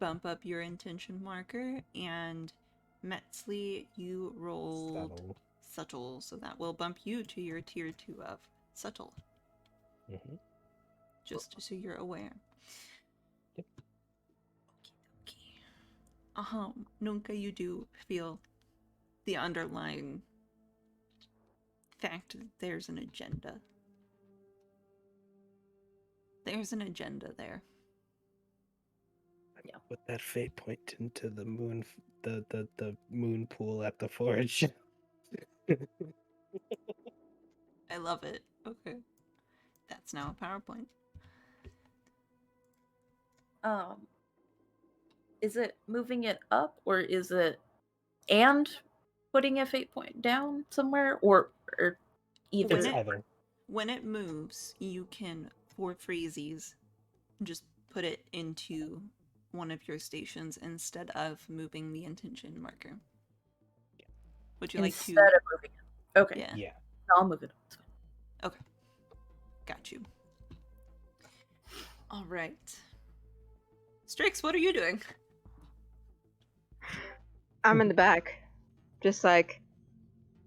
bump up your intention marker. And Metzley, you rolled subtle, so that will bump you to your tier 2 of subtle. Mm-hmm. Just so you're aware. Yep. Okay. Nunca, you do feel the underlying fact that there's an agenda. There's an agenda there. Yeah. Put that fate point into the moon, the moon pool at the forge. I love it. Okay. That's now a PowerPoint. Is it moving it up, or is it and putting a fate point down somewhere, or either? It's either. When it moves, you can, for freezies, just put it into one of your stations instead of moving the intention marker. Would you like to? Instead of moving it. Okay. Yeah. Yeah. No, I'll move it. It's fine. Okay. Got you. All right. Strix, what are you doing? I'm in the back, just like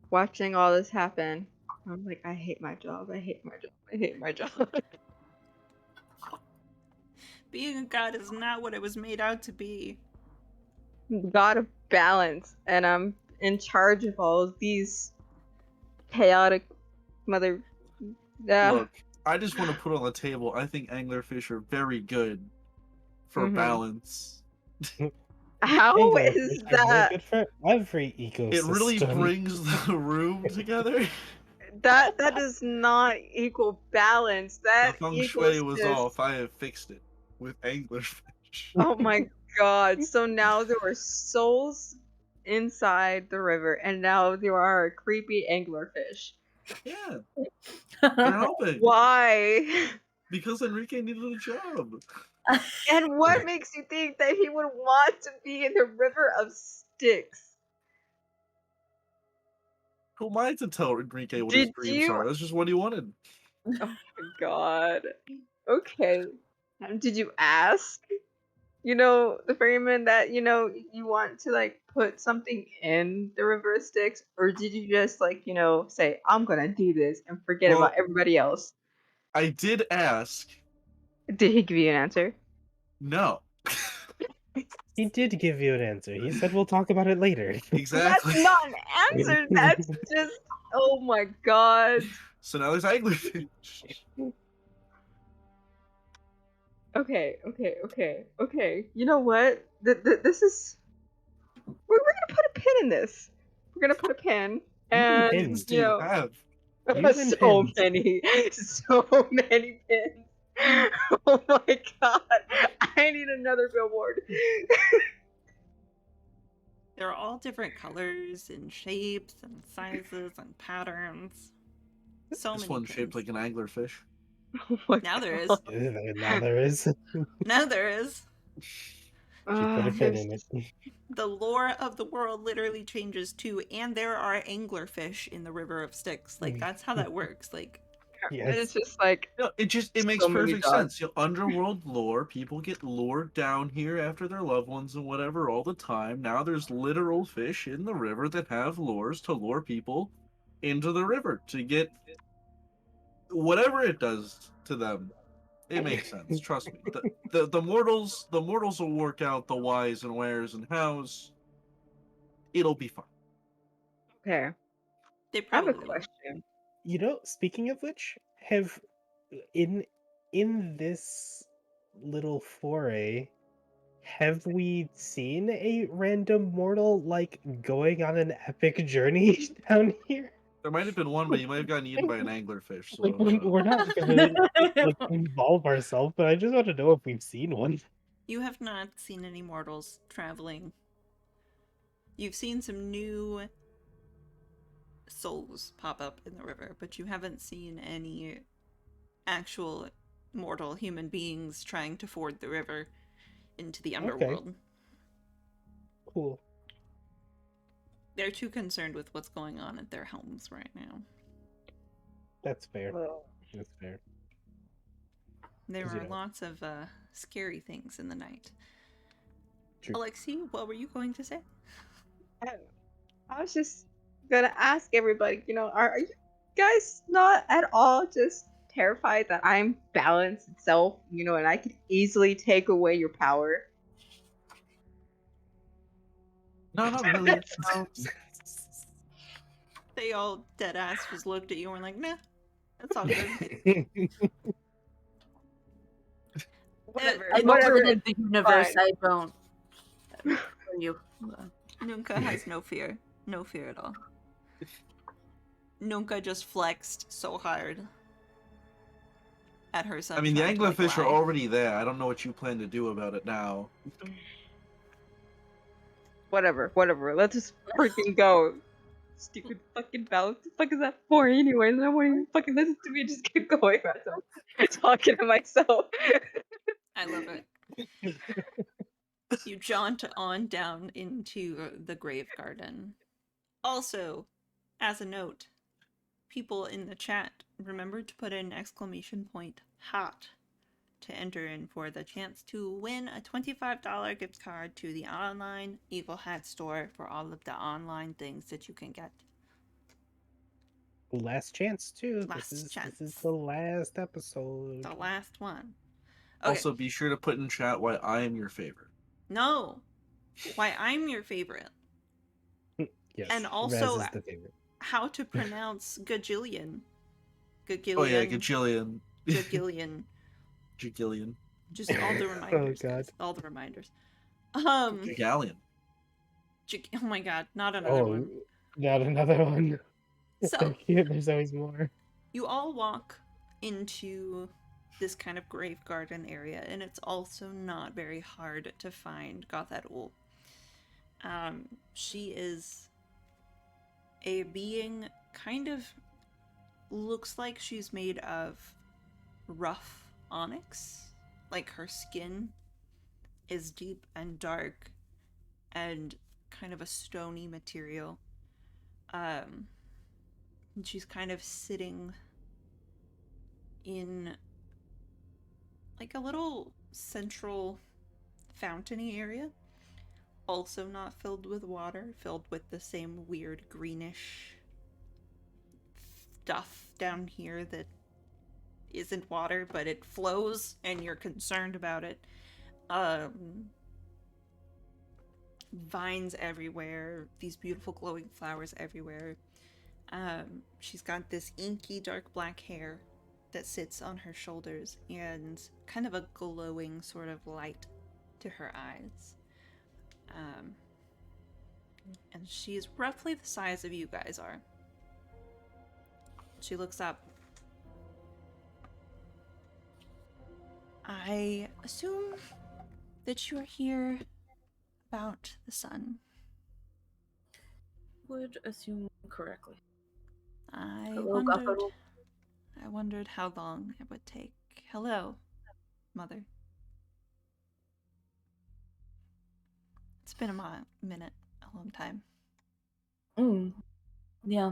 watching all this happen. I'm like, I hate my job. I hate my job. I hate my job. Being a god is not what it was made out to be. God of balance, and I'm in charge of all of these chaotic mother. Look, I just want to put on the table. I think anglerfish are very good for Mhm. balance. How Anglerfish is are very that? good for every ecosystem. It really brings the room together. That does not equal balance. The That feng equals shui was just. off. I have fixed it with anglerfish. Oh my god! So now there are souls inside the river, and now there are creepy anglerfish. Yeah, they're helping Why? because Enrique needed a job. And what makes you think that he would want to be in the river of Styx? Who am I to tell Enrique what his Did dreams you? are? That's just what he wanted. Oh my god. Okay. Did you ask? You know, the ferryman that, you want to like put something in the river of Styx, or did you just like, say, I'm gonna do this and forget Well, about everybody else? I did ask. Did he give you an answer? No. He did give you an answer. He said we'll talk about it later. Exactly. That's not an answer. That's just, oh my god. So now there's anglerfish. Okay. You know what? This is. We're gonna put a pin in this. We're gonna put a pin, How and many pins do you have? Using so pins. many, so many pins. Oh my god! I need another billboard. They're all different colors and shapes and sizes and patterns. So This many one's shaped pins. like an anglerfish. Oh my Now there is. god. Now there is. Now there is. She put a pin There's in it. The lore of the world literally changes too, and there are anglerfish in the river of Styx. Like, that's how that works. Like, Yes. It's just like No, it makes so many perfect dots. sense. You know, underworld lore, people get lured down here after their loved ones and whatever all the time. Now there's literal fish in the river that have lures to lure people into the river to get whatever it does to them. It makes sense. Trust me. The mortals will work out the whys and wheres and hows. It'll be fine. Okay. they I have a probably will. question. You know, speaking of which, have in this little foray, have we seen a random mortal like going on an epic journey down here? There might have been one, but you might have gotten eaten by an anglerfish. So Like we're not gonna like involve ourselves, but I just want to know if we've seen one. You have not seen any mortals traveling. You've seen some new souls pop up in the river, but you haven't seen any actual mortal human beings trying to ford the river into the underworld. Cool. They're too concerned with what's going on at their homes right now. That's fair. Well, That's fair. There 'Cause, you are know. lots of scary things in the night. True. Alexi, what were you going to say? I was just gonna ask everybody, are you guys not at all just terrified that I'm balance itself, and I could easily take away your power? no, not really. They all dead ass just looked at you and were like, nah, that's all good. Whatever. I Whatever. know in the universe. fine. I don't. For you. Nunca has no fear. No fear at all. Nunca just flexed so hard at her son. I mean, the trying to, like, anglerfish are lie. already there. I don't know what you plan to do about it now. Whatever. Let's just freaking go. Stupid fucking balance. What the fuck is that for anyways? I won't even fucking listen to me. Just keep going. I'm talking to myself. I love it. You jaunt on down into the grave garden. Also, as a note, people in the chat, remember to put in exclamation point hot to enter in for the chance to win a $25 gift card to the online Evil Hat store for all of the online things that you can get. Last chance too. Last This is chance. the last episode. The last one. Okay. Also, be sure to put in chat why I am your favorite. No. Why I'm your favorite. Yes. And Rez also is the favorite. how to pronounce Gajillion. Gagillion. Oh yeah, Gajillion. Gagillion. Gagillion. Just all the reminders, Oh, God. guys. All the reminders. Gagallion. Oh my god, not another one. Not another one. So, There's always more. you all walk into this kind of grave garden area, and it's also not very hard to find Gothad-Ul. She is a being kind of looks like she's made of rough onyx. Like her skin is deep and dark and kind of a stony material. And she's kind of sitting in like a little central fountainy area, also not filled with water, filled with the same weird greenish stuff down here that isn't water, but it flows and you're concerned about it. Vines everywhere, these beautiful glowing flowers everywhere. She's got this inky dark black hair that sits on her shoulders and kind of a glowing sort of light to her eyes. And she's roughly the size of you guys are. She looks up. I assume that you're here about the sun. Would assume correctly. I Hello, Gothel. wondered how long it would take. Hello, Mother. It's been a minute, a long time. Yeah.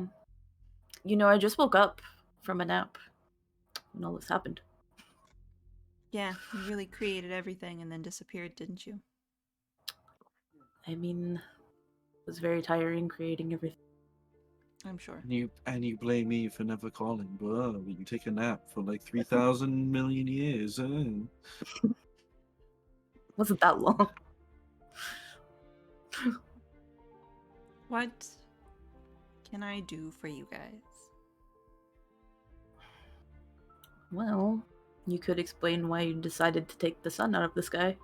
You know, I just woke up from a nap when all this happened. Yeah, you really created everything and then disappeared, didn't you? I mean, it was very tiring creating everything. I'm sure. And you blame me for never calling. But you take a nap for like 3,000 million years. Wasn't that long. What can I do for you guys? Well, you could explain why you decided to take the sun out of the sky.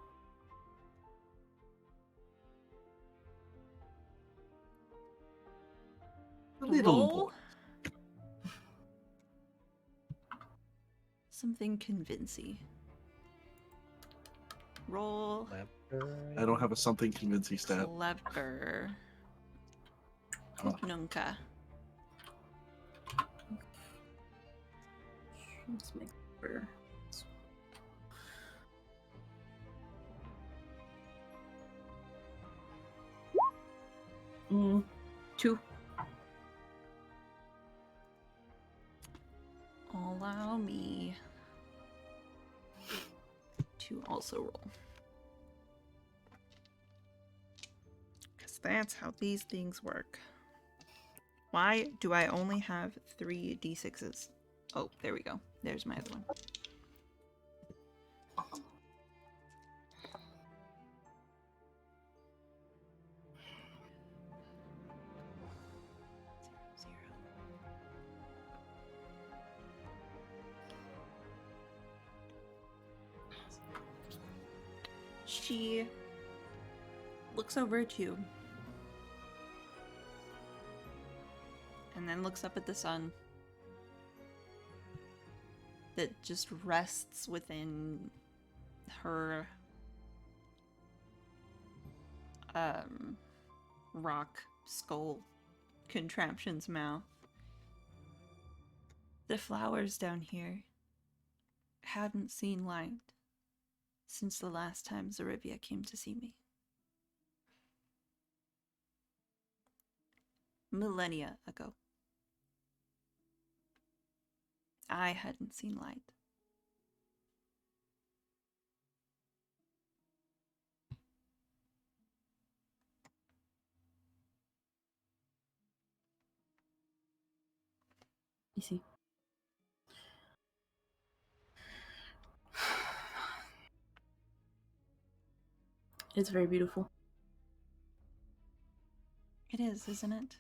A little Roll important. something convincing. Roll I don't have a something convincing stat. clever. Oh. Nunca. Let's make sure. 2. Allow me to also roll. Because that's how these things work. Why do I only have 3 d6s? Oh, there we go. There's my other one. She looks over at you and then looks up at the sun that just rests within her rock skull contraption's mouth. The flowers down here hadn't seen light since the last time Zarivia came to see me. Millennia ago. I hadn't seen light. You see. It's very beautiful. It is, isn't it?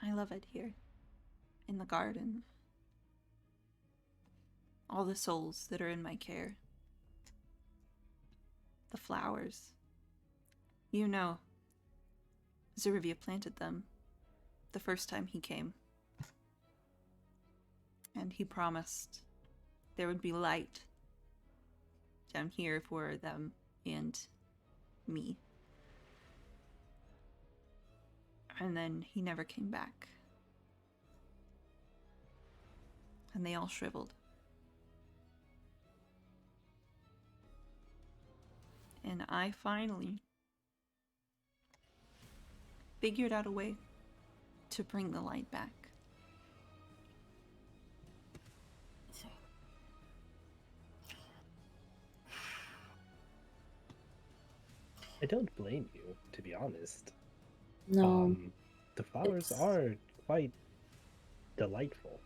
I love it here. In the garden. All the souls that are in my care. The flowers. You know, Zerivia planted them the first time he came. And he promised there would be light down here for them and me. And then he never came back. And they all shriveled. And I finally figured out a way to bring the light back. I don't blame you, to be honest. No. The flowers it's- are quite delightful.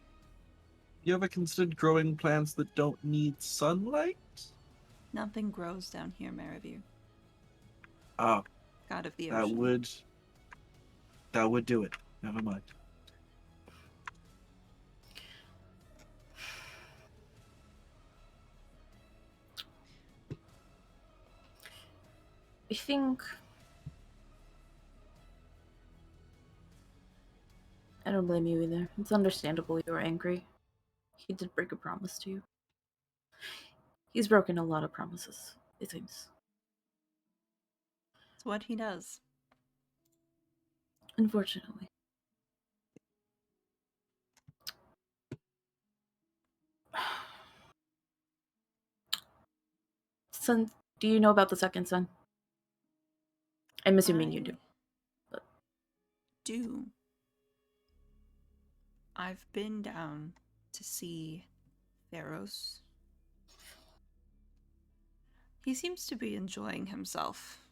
You ever considered growing plants that don't need sunlight? Nothing grows down here, Maravir. Ah, God of the that ocean. would do it. Never mind. I think I don't blame you either. It's understandable you were angry. He did break a promise to you. He's broken a lot of promises, it seems. It's what he does. Unfortunately. Son, do you know about the second son? I'm assuming you do. I do. I've been down to see Theros. He seems to be enjoying himself.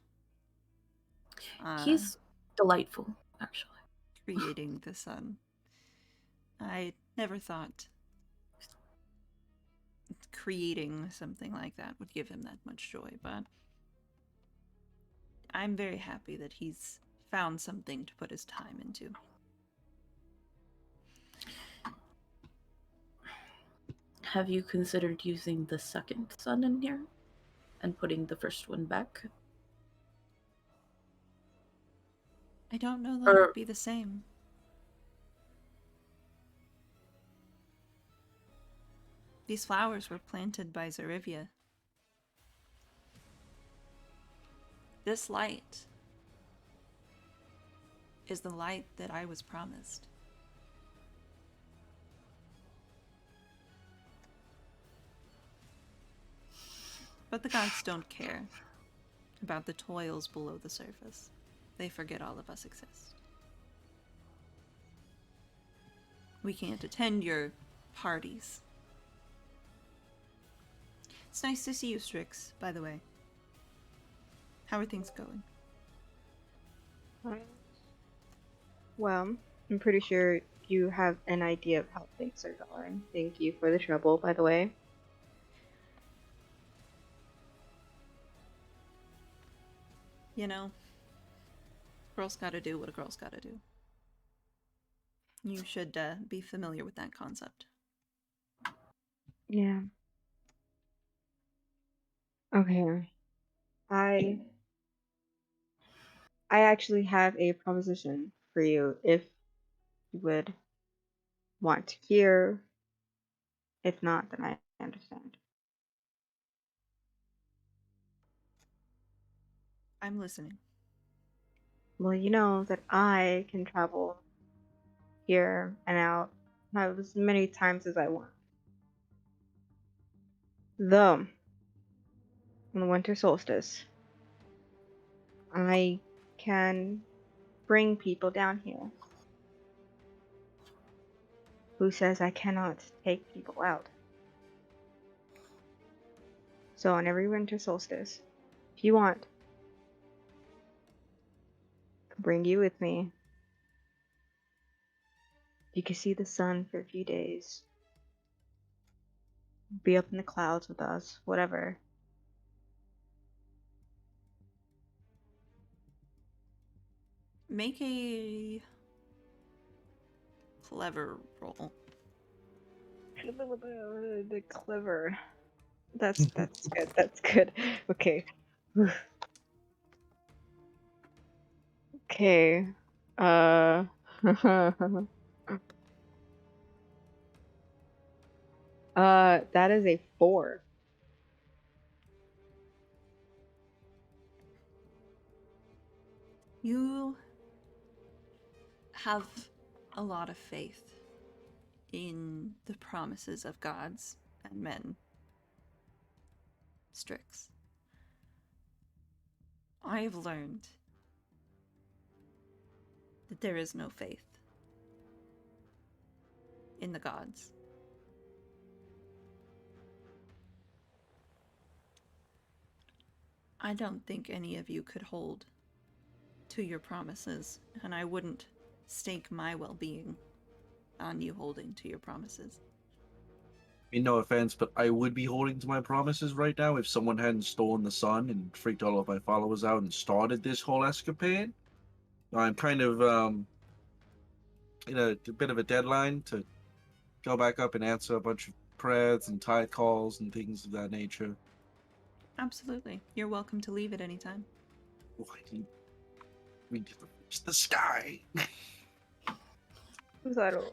He's delightful, actually. Creating the sun. I never thought creating something like that would give him that much joy, but I'm very happy that he's found something to put his time into. Have you considered using the second sun in here and putting the first one back? I don't know that it would be the same. These flowers were planted by Zerivia. This light is the light that I was promised. But the gods don't care about the toils below the surface. They forget all of us exist. We can't attend your parties. It's nice to see you, Strix, by the way. How are things going? Well, I'm pretty sure you have an idea of how things are going. Thank you for the trouble, by the way. You know, girls gotta do what a girl's gotta do. You should be familiar with that concept. Yeah. Okay. I actually have a proposition for you if you would want to hear. If not, then I understand. I'm listening. Well, you know that I can travel here and out as many times as I want. Though, on the winter solstice, I can bring people down here. Who says I cannot take people out? So on every winter solstice, if you want, I'll bring you with me. You can see the sun for a few days. Be up in the clouds with us, whatever. Make a clever roll. The clever. That's good. That's good. Okay. Okay. That is a 4. You have a lot of faith in the promises of gods and men. Strix. I have learned that there is no faith in the gods. I don't think any of you could hold to your promises, and I wouldn't stake my well-being on you holding to your promises. I mean, no offense, but I would be holding to my promises right now if someone hadn't stolen the sun and freaked all of my followers out and started this whole escapade. I'm kind of in a bit of a deadline to go back up and answer a bunch of prayers and tithe calls and things of that nature. Absolutely. You're welcome to leave at any time. Why do you reach the sky? Zaro,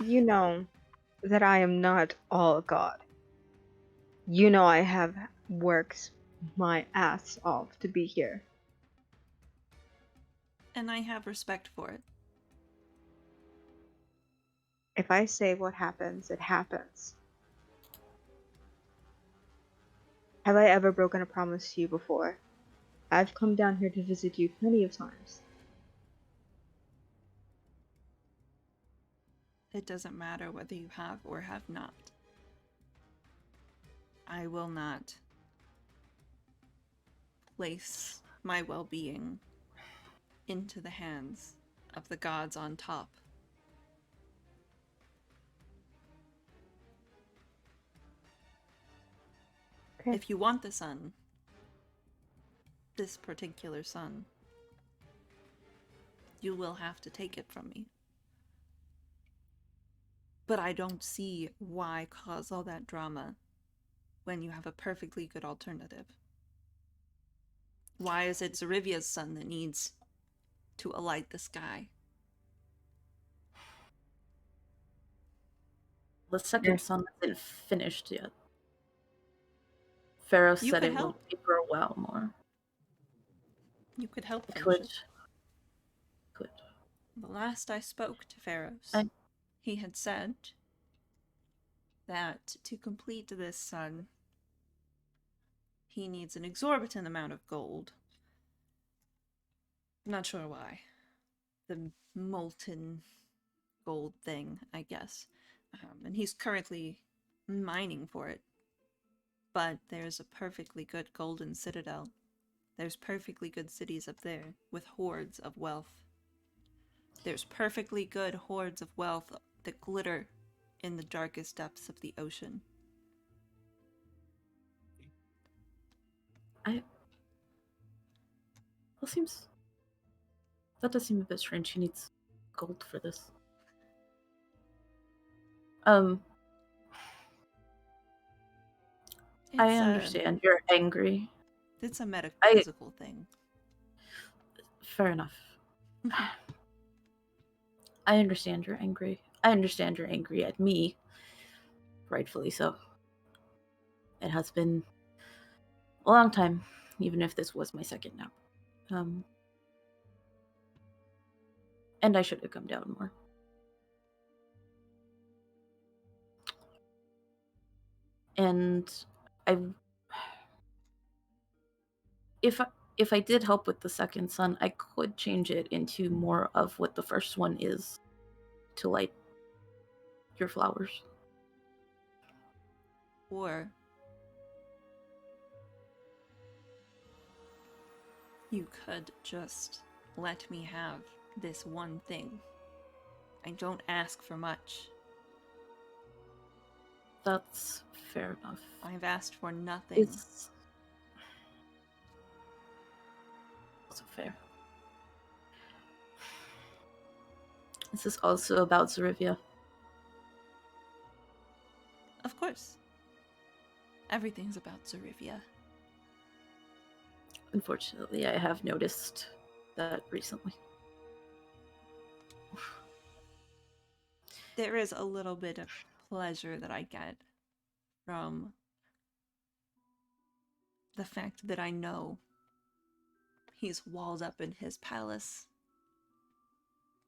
you know that I am not all God. You know I have worked my ass off to be here. And I have respect for it. If I say what happens, it happens. Have I ever broken a promise to you before? I've come down here to visit you plenty of times. It doesn't matter whether you have or have not. I will not place my well-being into the hands of the gods on top. Okay. If you want the sun, this particular sun, you will have to take it from me. But I don't see why cause all that drama when you have a perfectly good alternative. Why is it Zerivia's sun that needs to alight the sky? The second sun isn't finished yet. Pharaoh You said could it help. would be for a while more. You could help finish Could. it. Could. The last I spoke to Pharaohs, he had said that to complete this sun, he needs an exorbitant amount of gold. I'm not sure why. The molten gold thing, I guess. And he's currently mining for it. But there's a perfectly good golden citadel. There's perfectly good cities up there with hordes of wealth. There's perfectly good hordes of wealth that glitter in the darkest depths of the ocean. That does seem a bit strange. He needs gold for this. I understand. You're angry. It's a metaphysical thing. Fair enough. I understand you're angry. I understand you're angry at me. Rightfully so. It has been a long time, even if this was my second nap. And I should have come down more. And if I did help with the second sun, I could change it into more of what the first one is to light your flowers. Or you could just let me have this one thing. I don't ask for much. That's fair enough. I've asked for nothing. It's also fair. This is also about Zarivia. Of course. Everything's about Zarivia. Unfortunately, I have noticed that recently. There is a little bit of pleasure that I get from the fact that I know he's walled up in his palace,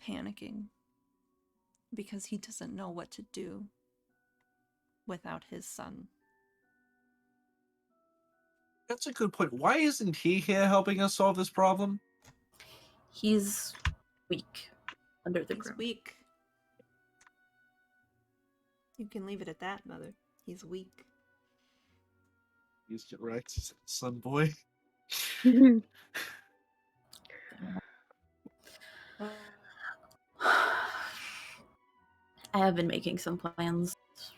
panicking, because he doesn't know what to do without his son. That's a good point. Why isn't he here helping us solve this problem? He's weak under the He's ground. weak. You can leave it at that, Mother. He's weak. He's right, son boy. I have been making some plans,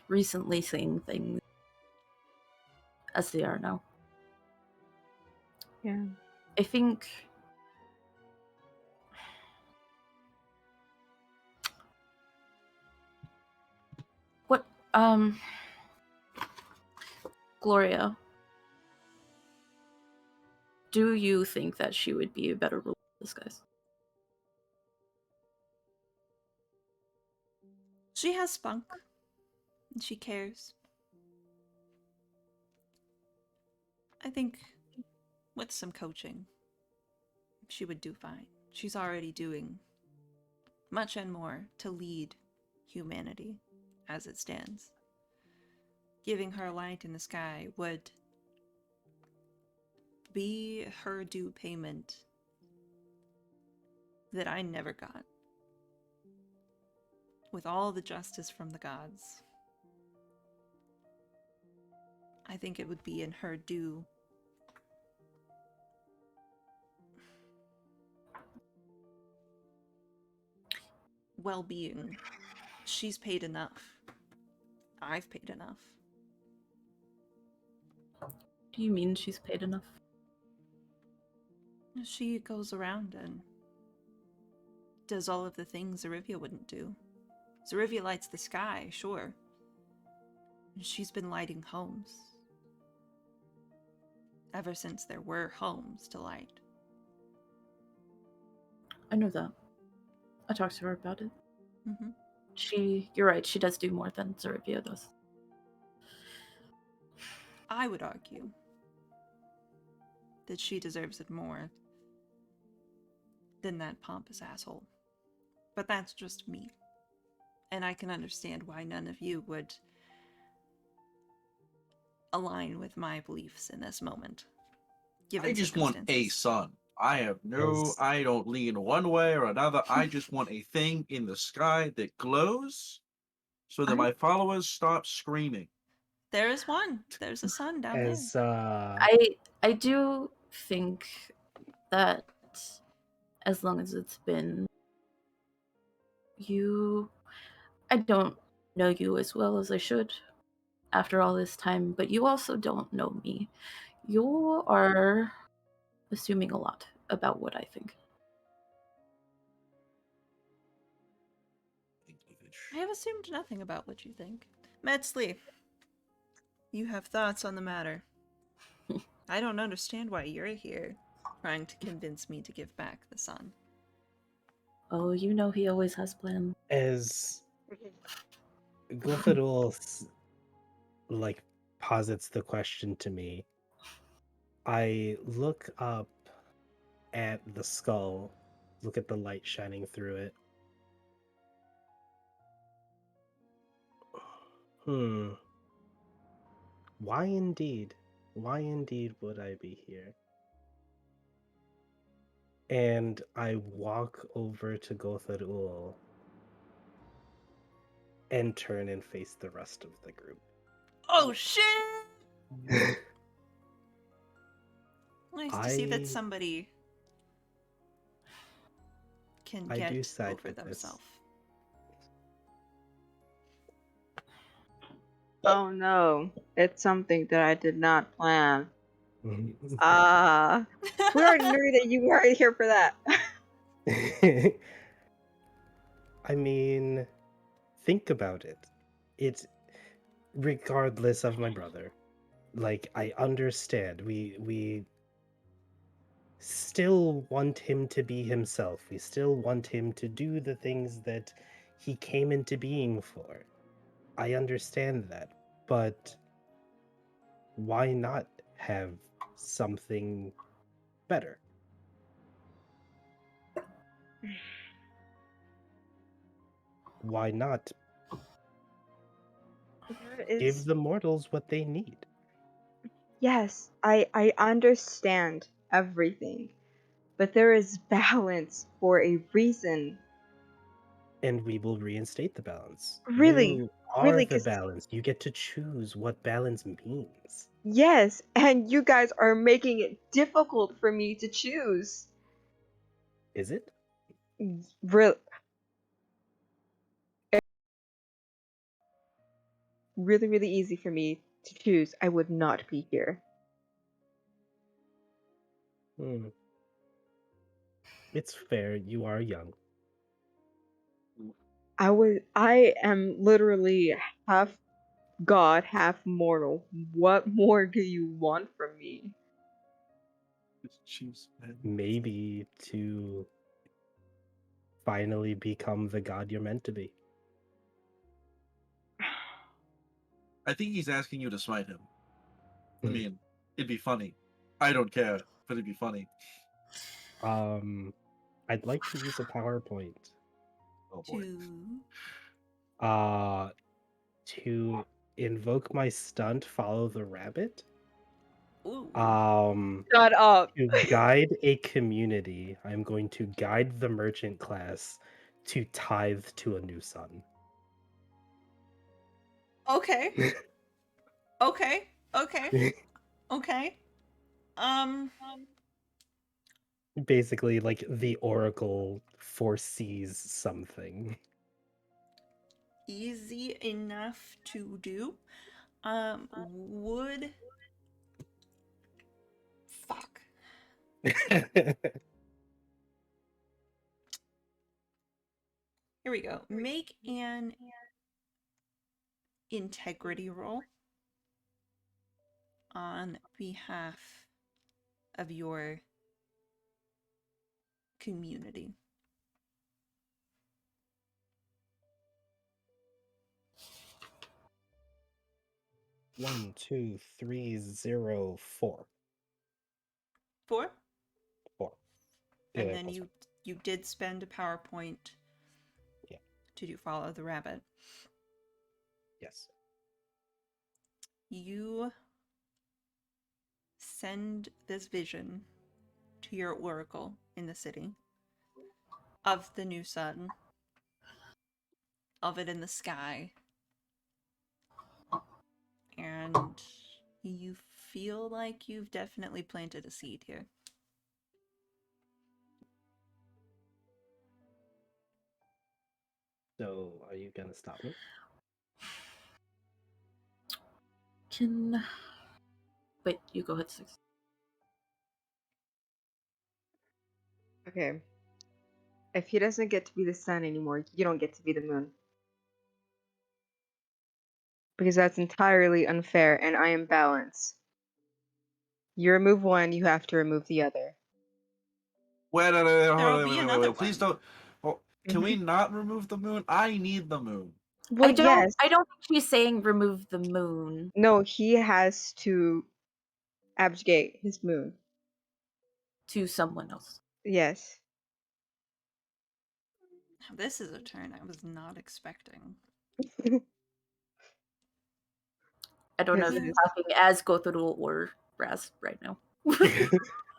recently seeing things as they are now. Yeah. I think what Gloria, do you think that she would be a better ruler of this, guys? She has spunk. And she cares. I think with some coaching, she would do fine. She's already doing much and more to lead humanity as it stands. Giving her light in the sky would be her due payment that I never got. With all the justice from the gods, I think it would be in her due well-being. She's paid enough. I've paid enough. Do you mean she's paid enough? She goes around and does all of the things Zarivia wouldn't do. Zarivia lights the sky, sure. She's been lighting homes. Ever since there were homes to light. I know that. I talked to her about it. Mm-hmm. You're right, she does do more than Zarivia does. I would argue that she deserves it more than that pompous asshole. But that's just me. And I can understand why none of you would align with my beliefs in this moment. Given I just want a circumstances. son. I don't lean one way or another. I just want a thing in the sky that glows so that my followers stop screaming. There is one. There's a sun down As I do think that as long as it's been you, I don't know you as well as I should after all this time, but you also don't know me. You are assuming a lot about what I think. I have assumed nothing about what you think. Metzley, you have thoughts on the matter. I don't understand why you're here, trying to convince me to give back the sun. Oh, you know he always has plans. as Gothad-Ul like posits the question to me, I look up at the skull, look at the light shining through it. Why indeed? Why indeed would I be here? And I walk over to Gothad-Ul and turn and face the rest of the group. Oh shit! Nice to see that I- somebody can I do get side over with this. themselves. Oh no, it's something that I did not plan. We already knew that you weren't here for that. I mean, think about it. It's regardless of my brother. Like, I understand. We still want him to be himself. We still want him to do the things that he came into being for. I understand that. But why not have something better? Why not There give is the mortals what they need? yes, I understand everything, but there is balance for a reason. And we will reinstate the balance. Really, You are really, the because balance. You get to choose what balance means. yes, and you guys are making it difficult for me to choose. Is it? Real, really, really easy for me to choose. I would not be here. Hmm. It's fair. You are young. I am literally half god, half mortal. What more do you want from me? Choose man. Maybe to finally become the god you're meant to be. I think he's asking you to smite him. I mean, it'd be funny. I don't care, but it'd be funny. I'd like to use a PowerPoint. Oh boy. To invoke my stunt, follow the rabbit. Ooh. Shut up. To guide a community, I'm going to guide the merchant class to tithe to a new sun. Okay. Okay. Okay. Okay. Basically, like the oracle foresees something. Easy enough to do. Would fuck. Here we go. Make an integrity roll on behalf of your community. One, 2, 3, 0, 4. 4. 4. And Yeah, then plus you did spend a PowerPoint Yeah. to do follow the rabbit. Yes. You send this vision to your oracle in the city of the new sun, of it in the sky, and you feel like you've definitely planted a seed here. So, are you gonna stop me? Wait, you go ahead, 6. Okay. If he doesn't get to be the sun anymore, you don't get to be the moon. Because that's entirely unfair, and I am balanced. You remove one, you have to remove the other. Wait, There'll be another wait. Please one. don't. Well, can we not remove the moon? I need the moon. Well, I don't yes. I don't think she's saying remove the moon No, he has to abjugate his moon. to someone else. Yes. This is a turn I was not expecting. I don't know Yes, if it you're is. talking as Gothel or Raz right now.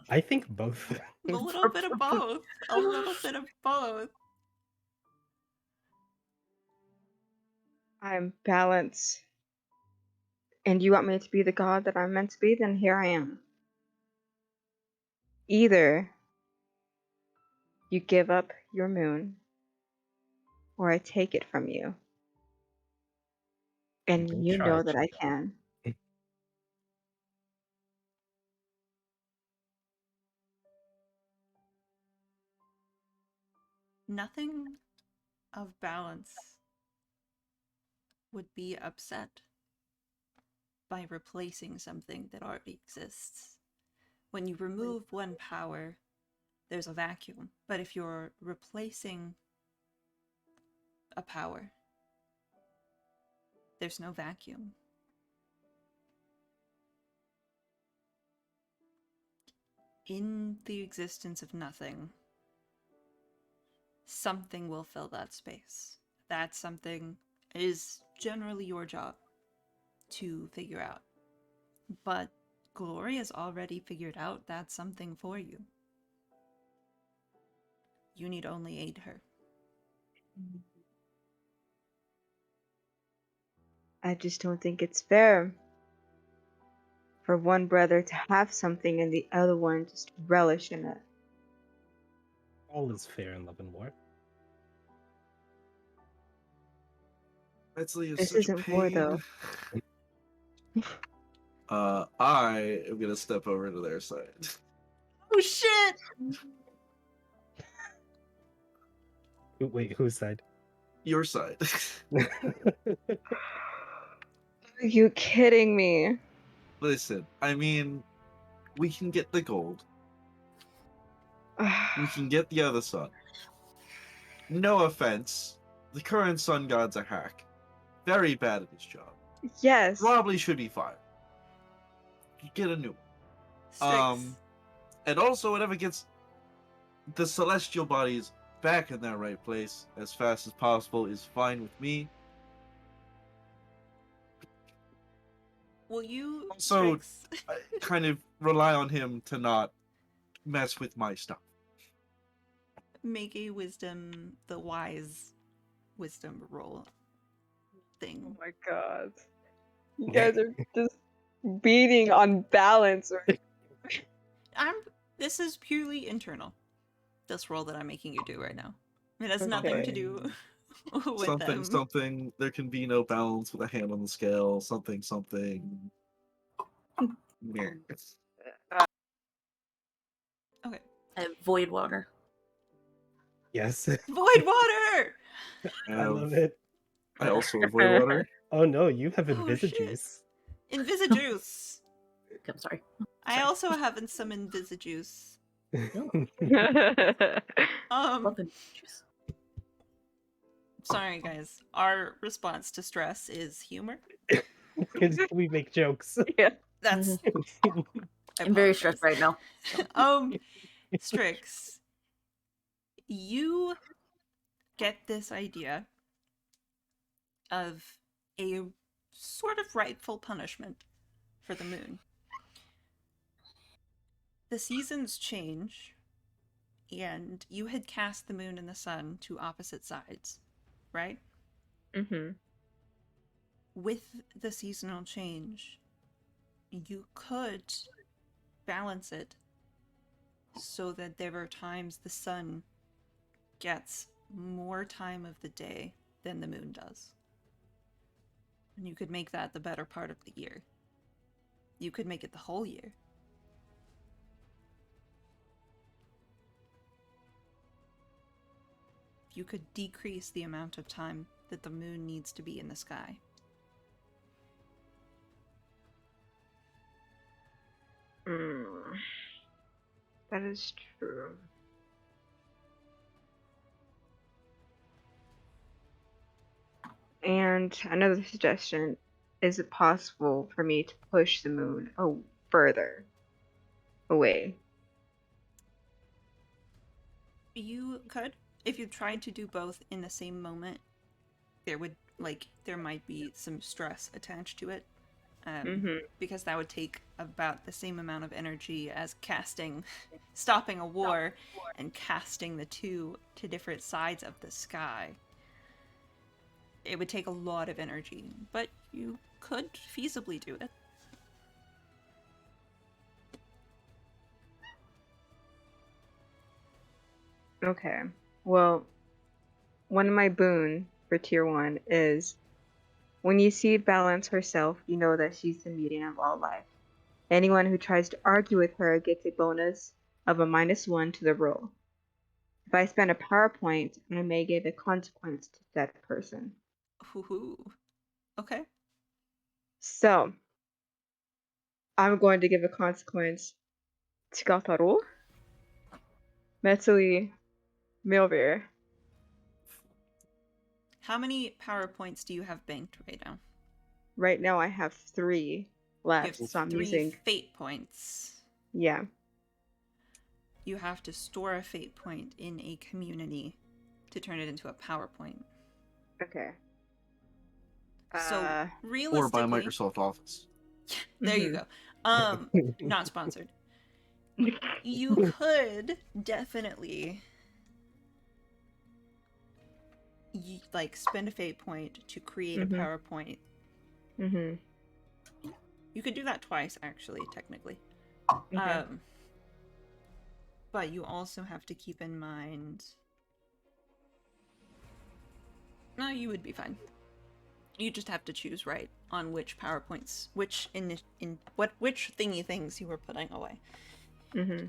I think both. A little bit of both. A little bit of both. I'm balance. And you want me to be the god that I'm meant to be? Then here I am. Either you give up your moon, or I take it from you. And Don't you try, know that I Chica. can. Nothing of balance would be upset by replacing something that already exists. When you remove one power, there's a vacuum. But if you're replacing a power, there's no vacuum. In the existence of nothing, something will fill that space. That something is generally your job to figure out. But Gloria's already figured out that something for you. You need only aid her. I just don't think it's fair for one brother to have something and the other one just relish in it. All is fair in love and war. Actually, it's This such a isn't war, pain. though. I am gonna step over to their side. Oh shit! Wait, whose side? Your side. Are you kidding me? Listen, I mean, we can get the gold. We can get the other sun. No offense, the current sun god's a hack. Very bad at his job. Yes. Probably should be fired. Get a new one. Strix. And also, whatever gets the celestial bodies back in their right place as fast as possible is fine with me. Will you, Also, Strix, I kind of rely on him to not mess with my stuff. make a wisdom, the wise wisdom roll thing? Oh my god. You guys are just beating on balance. This is purely internal. This roll that I'm making you do right now. It has nothing to Okay. do with Something, them. something. There can be no balance with a hand on the scale. Something, something. Meh. Okay. I have void water. Yes, Void water! I love it. I also avoid water. Oh no, you have Oh, shit. Invisijuice. Invisijuice. I'm sorry. I also have some Invisijuice. Love it. Juice. Sorry guys. Our response to stress is humor. We make jokes. Yeah. That's I I'm very apologize. stressed right now. Strix, you get this idea of a sort of rightful punishment for the moon. The seasons change, and you had cast the moon and the sun to opposite sides, right? Mm-hmm. With the seasonal change, you could balance it so that there are times the sun gets more time of the day than the moon does. And you could make that the better part of the year. You could make it the whole year. You could decrease the amount of time that the moon needs to be in the sky. That is true. And another suggestion, is it possible for me to push the moon further away? You could, if you tried to do both in the same moment, there might be some stress attached to it. Because that would take about the same amount of energy as stopping a war and casting the two to different sides of the sky. it would take a lot of energy, but you could feasibly do it. Okay. Well, one of my boon for tier 1 is when you see Balance herself, you know that she's the median of all life. Anyone who tries to argue with her gets a bonus of a -1 to the roll. If I spend a power point, I may give a consequence to that person. Hoo-hoo. Okay. So, I'm going to give a consequence to Gothel-Ul, Metsui, Milvir. How many power points do you have banked right now? Right now I have 3 You left, have so I'm 3 using... fate points. Yeah. You have to store a fate point in a community to turn it into a power point. Okay. So Or realistically, by Microsoft Office. there you go. Not sponsored. You could definitely like spend a fate point to create a power point. Mm-hmm. You could do that twice, actually, technically. Okay. But you also have to keep in mind. No, you would be fine. You just have to choose right on which power points, which thingy things you were putting away. Mm-hmm.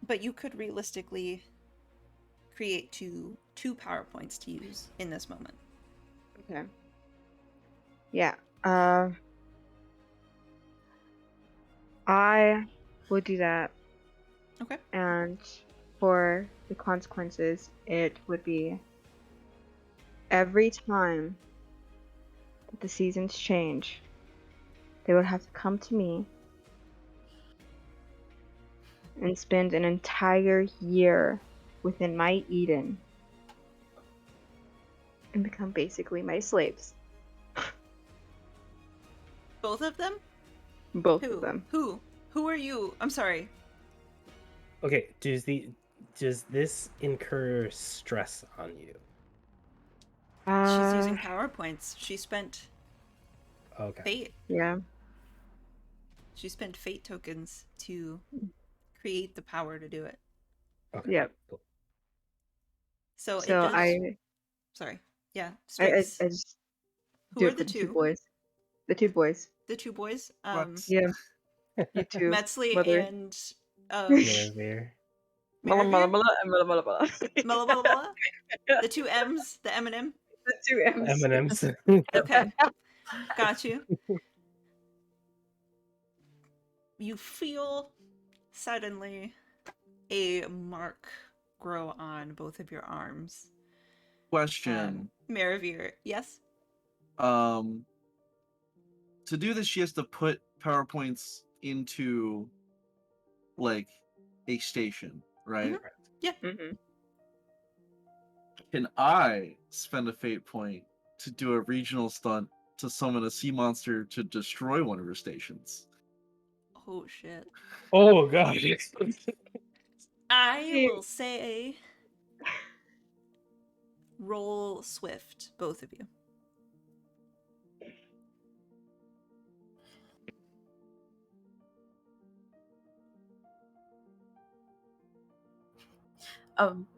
But you could realistically create two power points to use in this moment. Okay. Yeah. I will do that. Okay. And for the consequences, it would be every time that the seasons change, they would have to come to me and spend an entire year within my Eden and become basically my slaves. Both of them? Both Who? of them. Who are you? I'm sorry. Okay, does this incur stress on you? She's using power points. She spent Okay. fate. Yeah. She spent fate tokens to create the power to do it. Okay. Yep. Cool. So it So does. Sorry. Yeah. I Strikes. just Who do are it for the the two two? boys. The 2 boys. The 2 boys. What? Yeah. You two. Metzley Mother. and Maravir. Mala mala Maravir? mala and mala mala mala. Mella Bella Bella? The 2 M's, the M&M. The 2 M's. M&M's. Okay. Got you. You feel suddenly a mark grow on both of your arms. Question. Maravir, yes? To do this, she has to put PowerPoints into like a station, right? Yeah. Mm-hmm. Can I spend a fate point to do a regional stunt to summon a sea monster to destroy one of her stations? Oh shit. Oh god. I will say roll swift, both of you.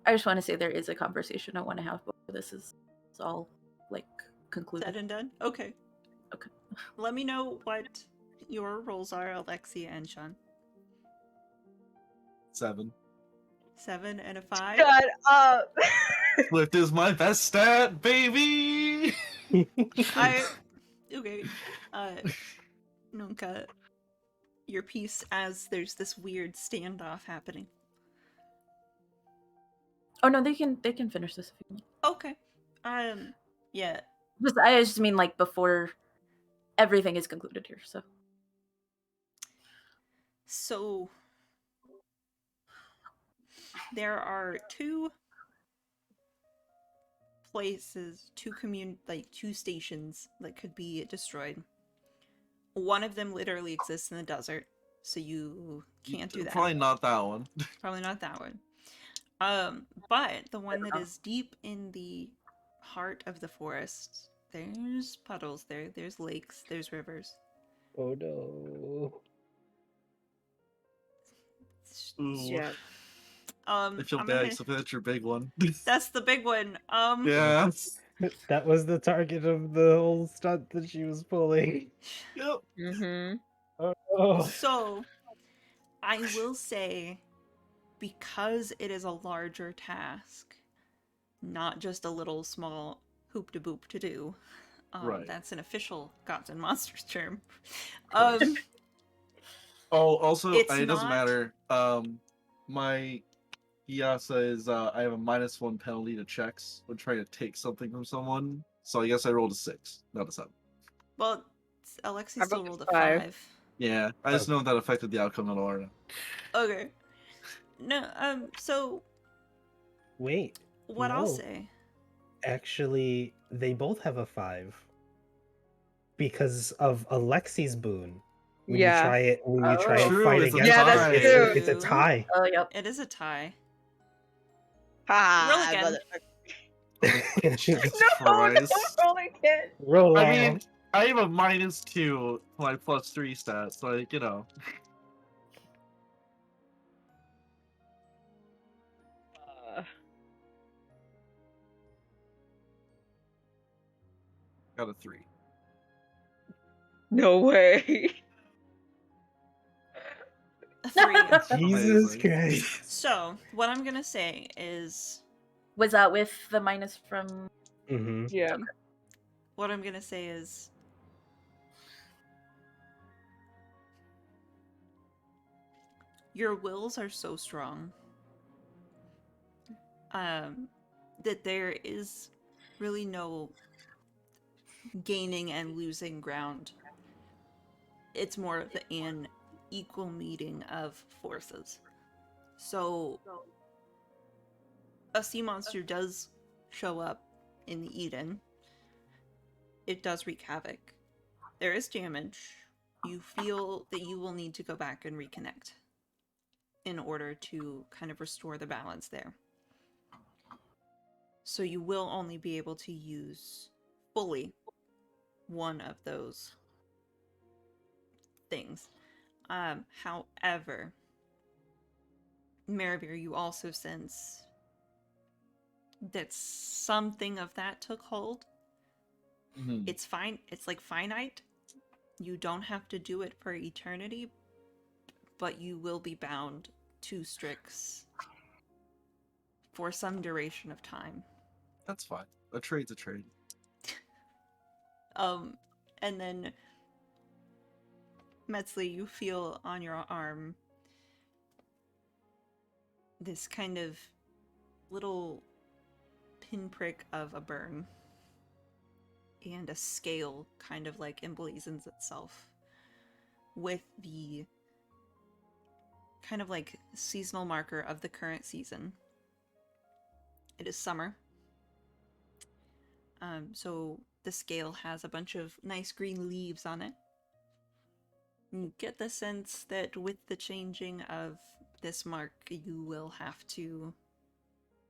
I just want to say there is a conversation I want to have before this is all like concluded. Said and done? Okay. Okay. Let me know what your rolls are, Alexia and Sean. 7. 7 and a 5. Shut up. Swift is my best stat, baby! Okay. Nunca, your piece as there's this weird standoff happening. Oh no, they can finish this if you want. Okay. Yeah. I just mean like before everything is concluded here. So there are 2 places, 2 stations that could be destroyed. One of them literally exists in the desert, so you can't do that. Probably not that one. Probably not that one. But the one that is deep in the heart of the forest There's puddles there. There's lakes. There's rivers. Oh no. Ooh. Yeah. I feel I'm bad gonna... because that's your big one. That's the big one. Yeah. That was the target of the whole stunt that she was pulling. Yep. Mm-hmm. Oh no. So, I will say, because it is a larger task, not just a little small hoop de boop to do. Right. That's an official Gods and Monsters term. course. Oh, also, It's it doesn't not- matter. My Iyasa is I have a -1 penalty to checks when trying to take something from someone. So I guess I rolled a 6, not a 7. Well, Alexi I still rolled rolled a a 5. 5. Yeah, I just know that affected the outcome of the order. Okay. No, so Wait. what I'll No. say. Actually, they both have a 5. Because of Alexi's boon. When you Yeah. try it, when you try Oh. and True, fight it's a against Yeah, that's tie. true. it's a tie. Oh, yep. It is a tie. Ha! Roll again. Jesus No, Christ. don't roll again. Roll I on. mean, I have a -2 to my +3 stats, like, you know. Got a 3. No way. A 3. Jesus Amazing. Christ. So, what I'm gonna say is... Was that with the minus from... Mm-hmm. Yeah. What I'm gonna say is... Your wills are so strong. That there is really no gaining and losing ground. It's more of an equal meeting of forces. So, a sea monster does show up in the Eden. It does wreak havoc. There is damage. You feel that you will need to go back and reconnect in order to kind of restore the balance there. So you will only be able to use fully one of those things. However, Maribir, you also sense that something of that took hold. Mhm. It's fine. It's like finite. You don't have to do it for eternity, but you will be bound to Strix for some duration of time. That's fine. A trade's a trade. And then Metzley, you feel on your arm this kind of little pinprick of a burn, and a scale kind of like emblazons itself with the kind of like seasonal marker of the current season. It is summer. So the scale has a bunch of nice green leaves on it. You get the sense that with the changing of this mark, you will have to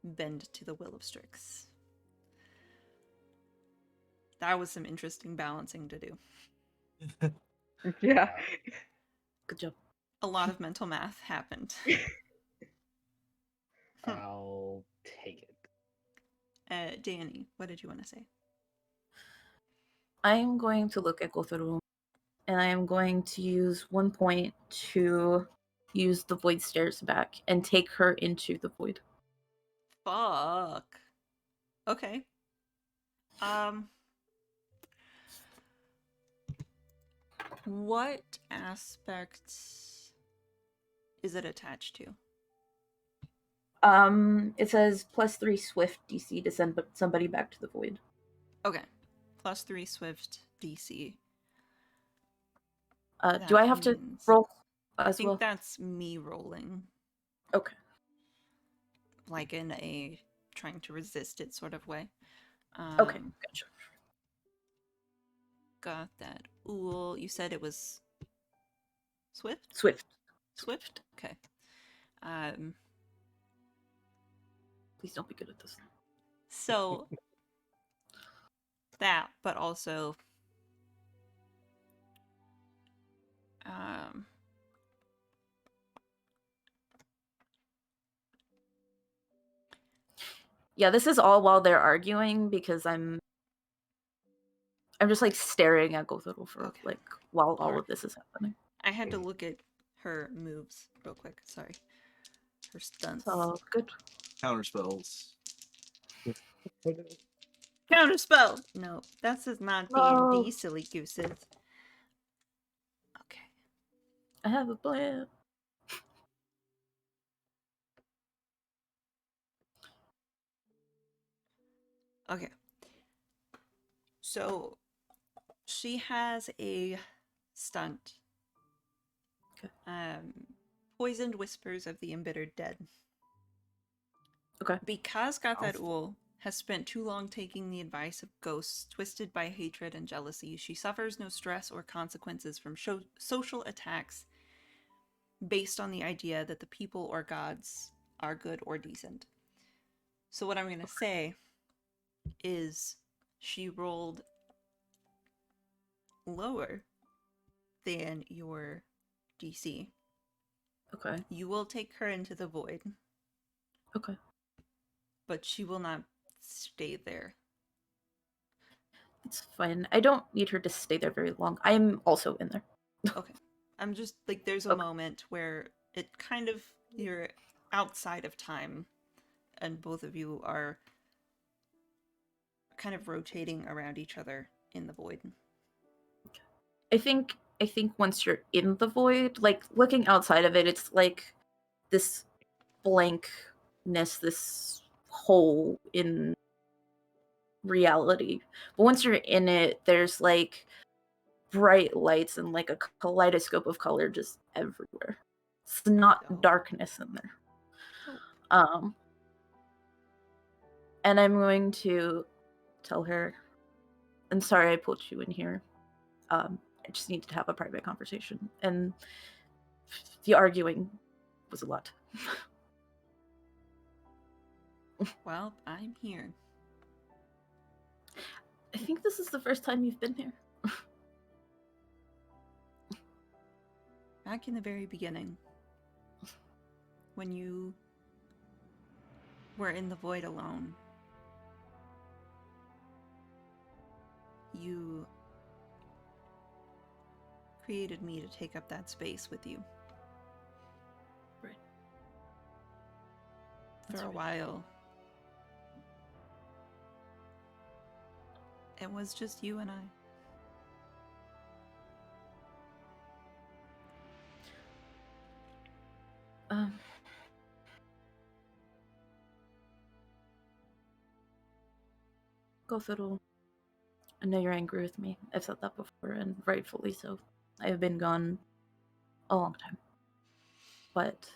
bend to the will of Strix. That was some interesting balancing to do. Yeah. Good job. A lot of mental math happened. I'll take it. Danny, what did you want to say? I am going to look at Gothel, and I am going to use 1 point to use the void stairs back and take her into the void. Fuck. Okay. What aspects is it attached to? It says +3 swift DC to send somebody back to the void. Okay. +3 swift DC. Do I have to roll I as think well? that's me rolling. Okay. Like in a trying to resist it sort of way. Okay, gotcha. Gothad-Ul. You said it was Swift? Swift. Swift? Okay. Please don't be good at this. So that, but also Yeah, this is all while they're arguing because I'm just like staring at Gothel for Okay. like while all Alright. of this is happening. I had to look at her moves real quick. Sorry. Her stunts. So good. Counterspells. Counterspell! No, that's just not No. D&D, silly gooses. Okay. I have a plan. Okay. So, she has a stunt. Okay. Poisoned Whispers of the Embittered Dead. Okay. Because Gothad-Ul has spent too long taking the advice of ghosts twisted by hatred and jealousy, she suffers no stress or consequences from social attacks based on the idea that the people or gods are good or decent. So what I'm going to say is she rolled lower than your DC. Okay. You will take her into the void, Okay. but she will not stay there. It's fine. I don't need her to stay there very long. I'm also in there. Okay. I'm just like, there's a Okay. moment where it kind of, you're outside of time and both of you are kind of rotating around each other in the void. I think once you're in the void, like looking outside of it, it's like this blankness, this hole in reality. But once you're in it, there's like bright lights and like a kaleidoscope of color just everywhere. It's not Dope. darkness in there. Dope. And I'm going to tell her, I'm sorry I put you in here. I just needed to have a private conversation. And the arguing was a lot. Well, I'm here. I think this is the first time you've been here. Back in the very beginning, when you were in the void alone, you created me to take up that space with you. Right. For That's a right. while, it was just you and I. Gothel, I know you're angry with me. I've said that before, and rightfully so. I've been gone a long time. But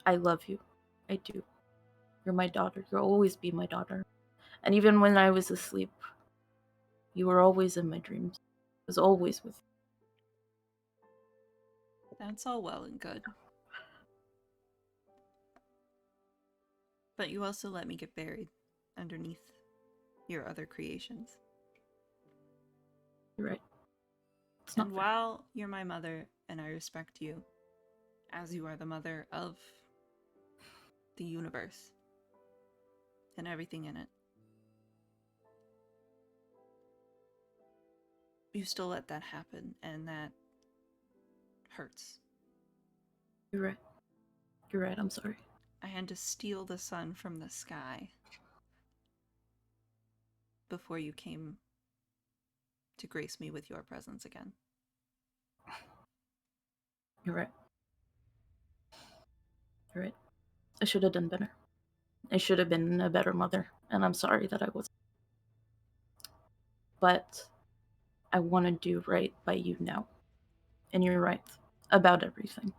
I love you. I do. You're my daughter. You'll always be my daughter. And even when I was asleep, you were always in my dreams. I was always with you. That's all well and good. But you also let me get buried underneath your other creations. You're right. It's not And fair. while you're my mother and I respect you, as you are the mother of the universe and everything in it, you still let that happen, and that hurts. You're right. You're right. I'm sorry. I had to steal the sun from the sky before you came to grace me with your presence again. You're right. You're right. I should have done better. I should have been a better mother, and I'm sorry that I wasn't. But I want to do right by you now. And you're right about everything.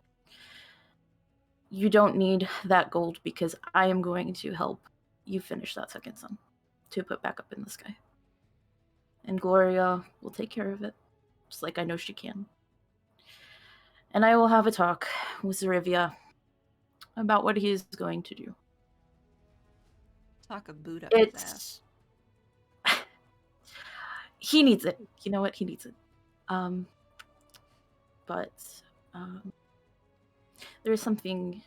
You don't need that gold because I am going to help you finish that second sun to put back up in the sky. And Gloria will take care of it, just like I know she can. And I will have a talk with Zarivia about what he is going to do. Talk a boot up his ass. he needs it. You know what? He needs it. But there is something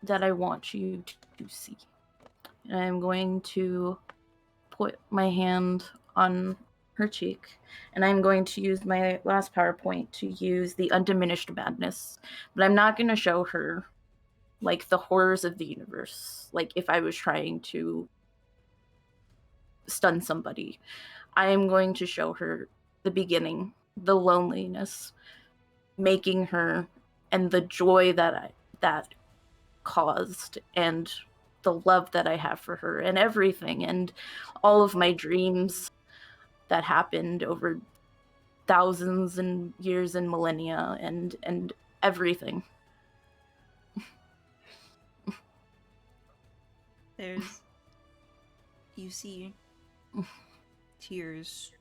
that I want you to see. And I'm going to put my hand on her cheek, and I'm going to use my last PowerPoint to use the undiminished madness. But I'm not going to show her like the horrors of the universe, like if I was trying to stun somebody. I am going to show her the beginning, the loneliness, making her, and the joy that caused, and the love that I have for her, and everything, and all of my dreams that happened over thousands and years and millennia, and everything. You see tears,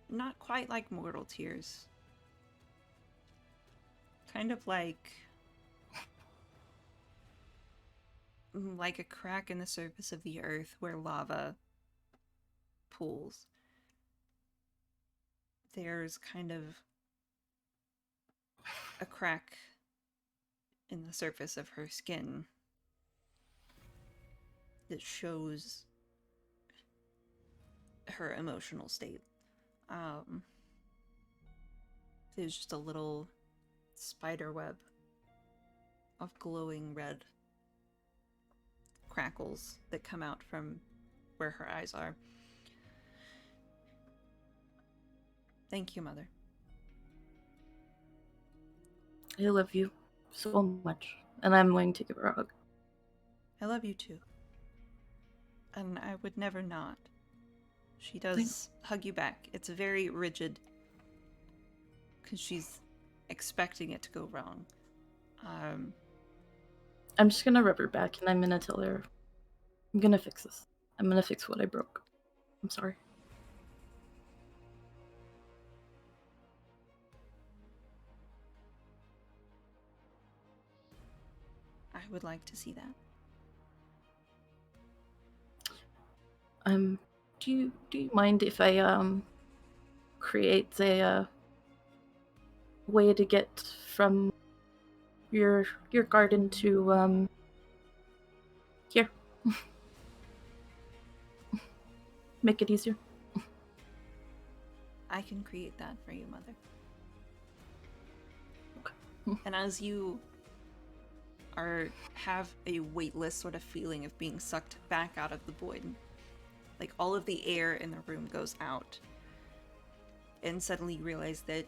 not quite like mortal tears, kind of like a crack in the surface of the earth where lava pools. There's kind of a crack in the surface of her skin that shows her emotional state. There's just a little spider web of glowing red crackles that come out from where her eyes are. Thank you, Mother. I love you so much, and I'm going to give her a hug. I love you too. And I would never not. She does Thanks. hug you back. It's very rigid, because she's expecting it to go wrong. I'm just gonna rub her back, and I'm gonna tell her, I'm gonna fix this. I'm gonna fix what I broke. I'm sorry. I would like to see that. Do you mind if I create a way to get from your garden to here? Make it easier. I can create that for you, Mother. Okay. And as you have a weightless sort of feeling of being sucked back out of the void, like all of the air in the room goes out, and suddenly you realize that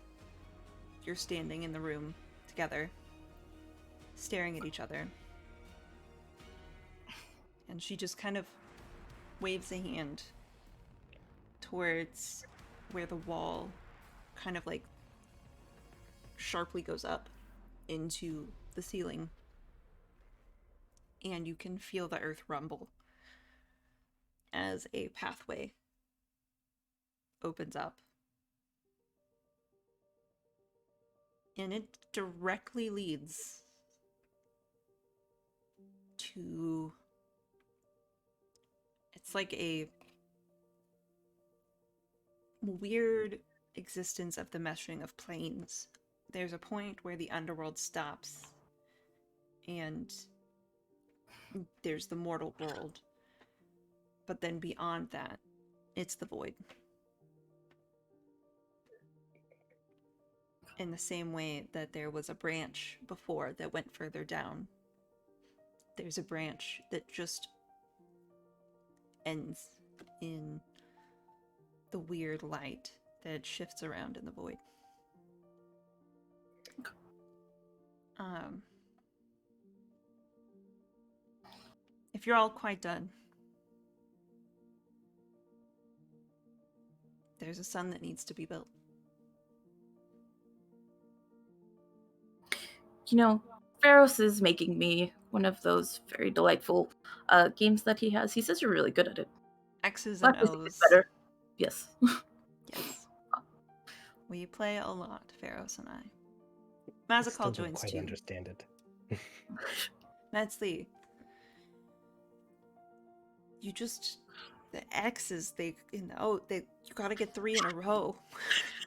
you're standing in the room together, staring at each other. And she just kind of waves a hand towards where the wall kind of like sharply goes up into the ceiling. And you can feel the earth rumble as a pathway opens up. And it directly leads to... It's like a weird existence of the meshing of planes. There's a point where the Underworld stops, and there's the mortal world. But then beyond that, it's the void. In the same way that there was a branch before that went further down, there's a branch that just ends in the weird light that shifts around in the void. If you're all quite done, there's a sun that needs to be built. You know, Pharos is making me one of those very delightful games that he has. He says you're really good at it. X's and Not to say O's. it's better. Yes. Yes. We play a lot, Pharos and I. I Mazakal still don't joins quite too. understand it. Metzli, you just The X's, you gotta get 3 in a row.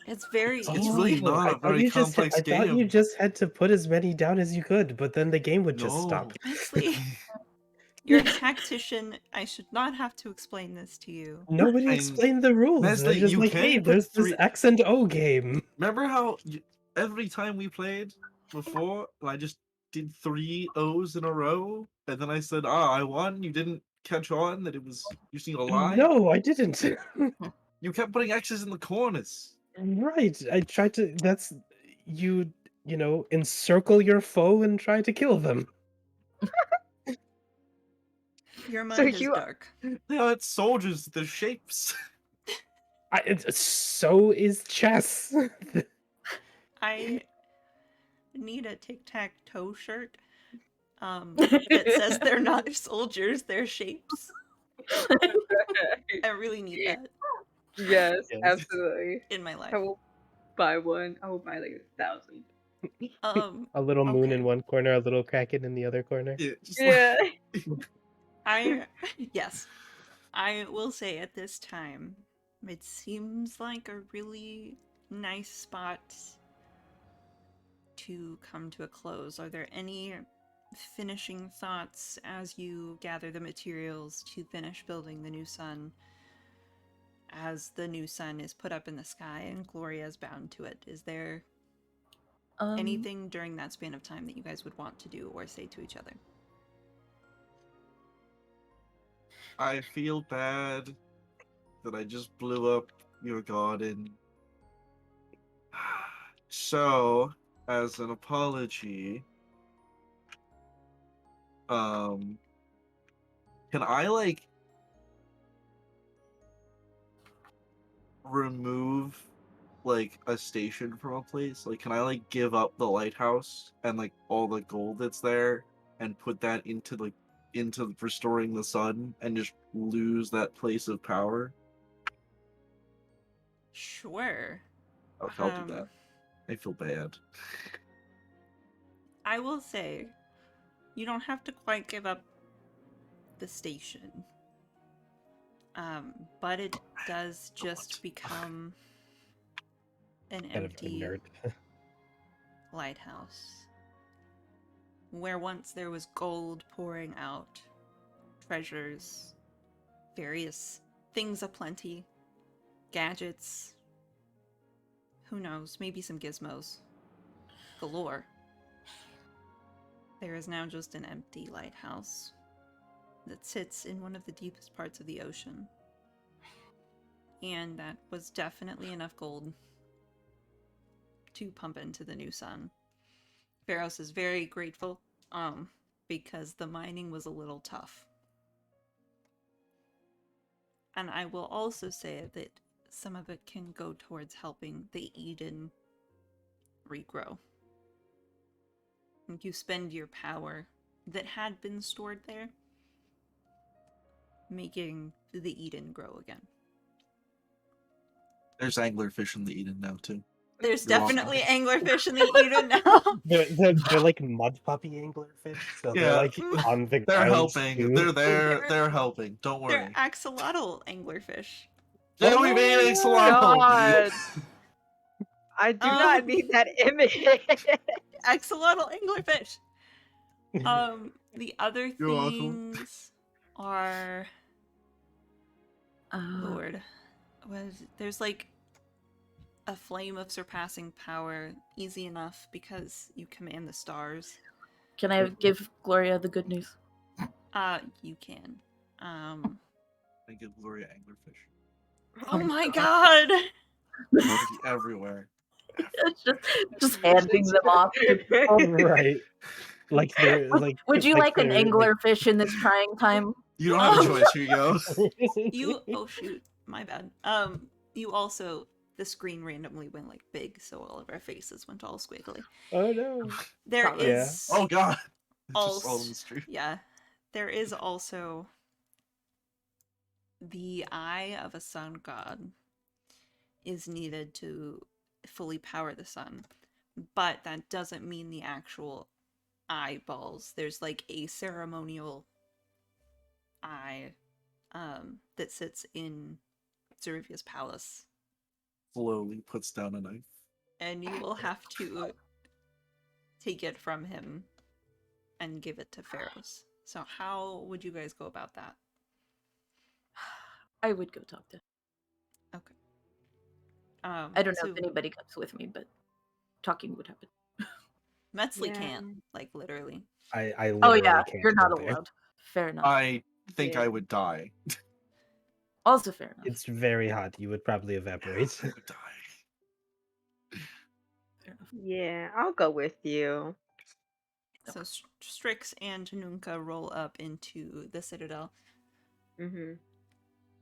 It's very It's easy. really not I a thought very you just complex I thought you game. just had to put as many down as you could, but then the game would just No. stop. Mesley, you're a tactician. I should not have to explain this to you. Nobody I mean, explained the rules. They're Mesley, just you like, can hey, put there's this 3. X and O game. Remember how every time we played before, I just did 3 O's in a row, and then I said, I won. You didn't catch on that it was using a lie. No, I didn't. You kept putting X's in the corners. Right. I tried to. That's you. You know, encircle your foe and try to kill them. Your So mind is you- dark. They are soldiers. They're shapes. So is chess. I need a tic-tac-toe shirt that says they're not soldiers, they're shapes. I really need that Yes, Yes. absolutely. in my life. I will buy one. I will buy like 1,000. A little moon Okay. in one corner, a little kraken in the other corner. Yeah, just Yeah. Yes. I will say at this time, it seems like a really nice spot to come to a close. Are there any finishing thoughts as you gather the materials to finish building the new sun? As the new sun is put up in the sky and Gloria is bound to it, is there anything during that span of time that you guys would want to do or say to each other? I feel bad that I just blew up your garden. So, as an apology, can I remove a station from a place? Can I give up the lighthouse and all the gold that's there and put that into restoring the sun and just lose that place of power? Sure. Okay, I'll do that. I feel bad. I will say, you don't have to quite give up the station. But it does just become an Kind of a empty nerd. lighthouse. Where once there was gold pouring out, treasures, various things aplenty, gadgets, who knows, maybe some gizmos, galore. There is now just an empty lighthouse that sits in one of the deepest parts of the ocean. And that was definitely enough gold to pump into the new sun. Pharos is very grateful, because the mining was a little tough. And I will also say that some of it can go towards helping the Eden regrow. You spend your power that had been stored there, making the Eden grow again. There's anglerfish in the Eden now too. There's You're welcome. definitely anglerfish in the Eden now. They're like mud puppy anglerfish, so Yeah. they're like on the They're ground helping. too. They're there. They're- They're helping. Don't They're worry. axolotl anglerfish. Yeah, we made Oh, axolotl. God. I do not need that image. Axolotl anglerfish. The other You're welcome. things are Lord. There's a flame of surpassing power, easy enough because you command the stars. Can I give Gloria the good news? You can. I give Gloria anglerfish. Oh my god! Everywhere. It's just handing them off. To people. Right. Like they're like. Would you like an they're, anglerfish in this trying time? You don't have a choice. Here you go. Oh shoot, my bad. You also, the screen randomly went big, so all of our faces went all squiggly. Oh no. There Sorry. is Oh god. It's just also, all in the street. yeah, there is also the eye of a sun god is needed to fully power the sun, but that doesn't mean the actual eyeballs. There's a ceremonial eye that sits in Zeruvia's palace. Slowly puts down a knife. And you will have to take it from him and give it to Pharaohs. So how would you guys go about that? I would go talk to him. Okay. I don't know if anybody comes with me, but talking would happen. Metzley Yeah. can't, like, literally. I Oh literally yeah, can't you're not go there. allowed. Fair enough. I think Yeah. I would die. Also fair enough. It's very hot. You would probably evaporate. I would die. Fair enough. Yeah, I'll go with you. So Strix and Nunca roll up into the Citadel, Mm-hmm.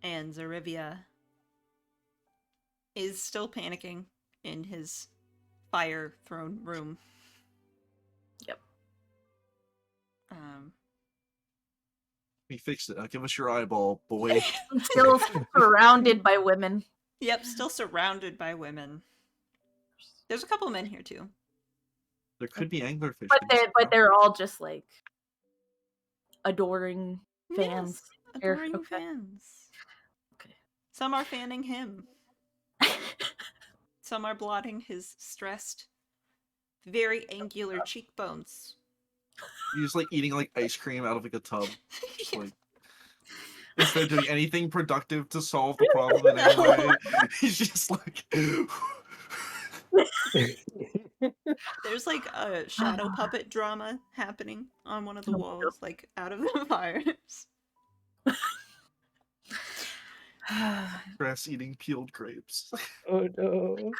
and Zarivia is still panicking in his fire throne room. Yep. We fixed it. Now give us your eyeball, boy. I'm still surrounded by women. Yep, still surrounded by women. There's a couple men here too. There could be anglerfish. But they're all just like adoring fans. Yes, Here, adoring okay. fans. Okay. Some are fanning him. Some are blotting his stressed, very angular cheekbones. He's just like eating like ice cream out of like a tub. Just, like, instead of doing anything productive to solve the problem in any way, he's just like. There's like a shadow puppet drama happening on one of the walls, like out of the fires. Grass eating peeled grapes. Oh no.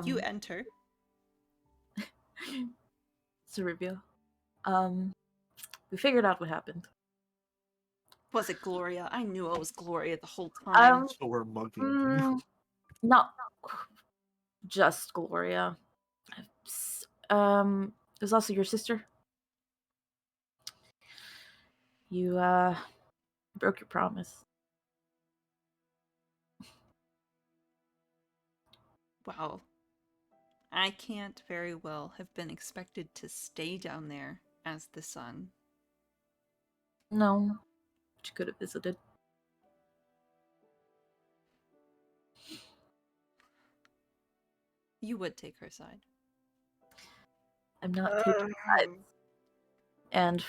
You enter. Ceribia. We figured out what happened. Was it Gloria? I knew it was Gloria the whole time. So we're mugging. Not just Gloria. It was also your sister. You broke your promise. Wow. I can't very well have been expected to stay down there as the sun. No, but you could have visited. You would take her side. I'm not taking sides. And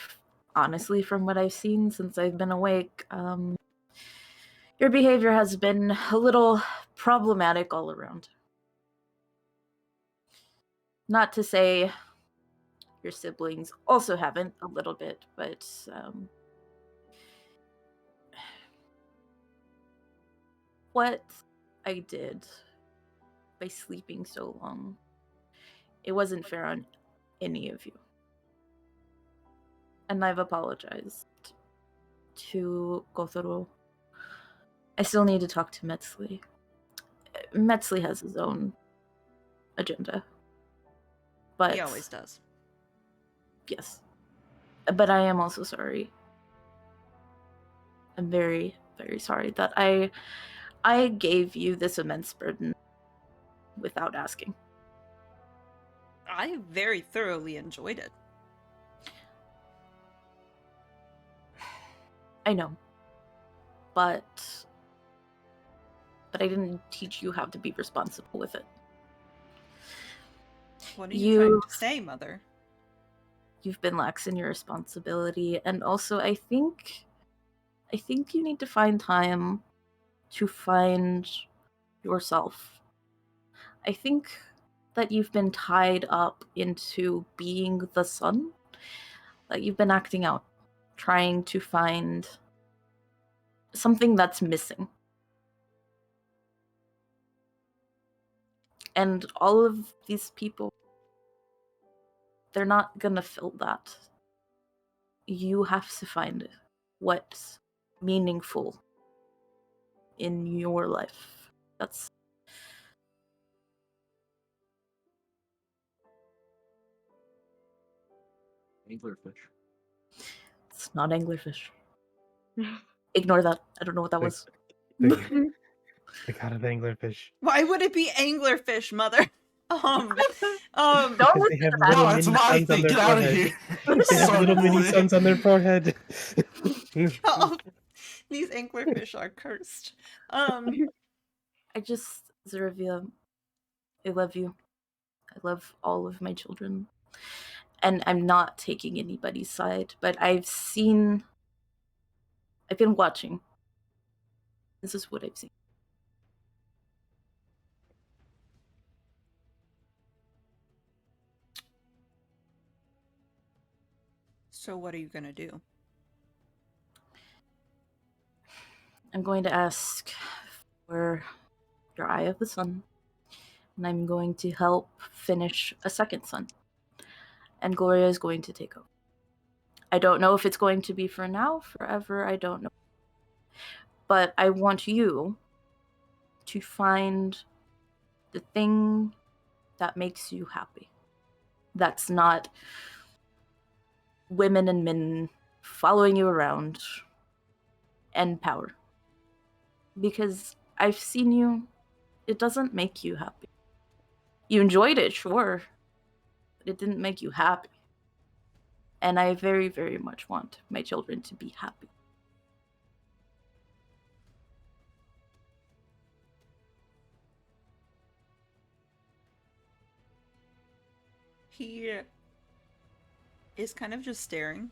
honestly, from what I've seen since I've been awake, your behavior has been a little problematic all around. Not to say your siblings also haven't a little bit, but what I did by sleeping so long, it wasn't fair on any of you. And I've apologized to Gothel. I still need to talk to Metzley. Metzley has his own agenda. But He always does. Yes. But I am also sorry. I'm very, very sorry that I gave you this immense burden without asking. I very thoroughly enjoyed it. I know. But I didn't teach you how to be responsible with it. What are you trying to say, Mother? You've been lax in your responsibility, and also I think you need to find time to find yourself. I think that you've been tied up into being the sun, that you've been acting out, trying to find something that's missing. And all of these people, they're not gonna fill that. You have to find what's meaningful in your life. That's Anglerfish. it's not anglerfish. Ignore that. I don't know what that was. The god of anglerfish. Why would it be anglerfish, Mother? Um, Don't Because listen they have to that. little No, it's mini my suns on thing. their Get out of forehead. here. They have Son little mini boy. suns on their forehead. oh, these anglerfish are cursed. I just, Zeravia, I love you. I love all of my children. And I'm not taking anybody's side, but I've been watching. This is what I've seen. So what are you gonna do? I'm going to ask for your Eye of the Sun, and I'm going to help finish a second sun. And Gloria is going to take over. I don't know if it's going to be for now, forever, I don't know. But I want you to find the thing that makes you happy. That's not women and men following you around and power. Because I've seen you, it doesn't make you happy. You enjoyed it, sure, but it didn't make you happy. And I very, very much want my children to be happy. He is kind of just staring.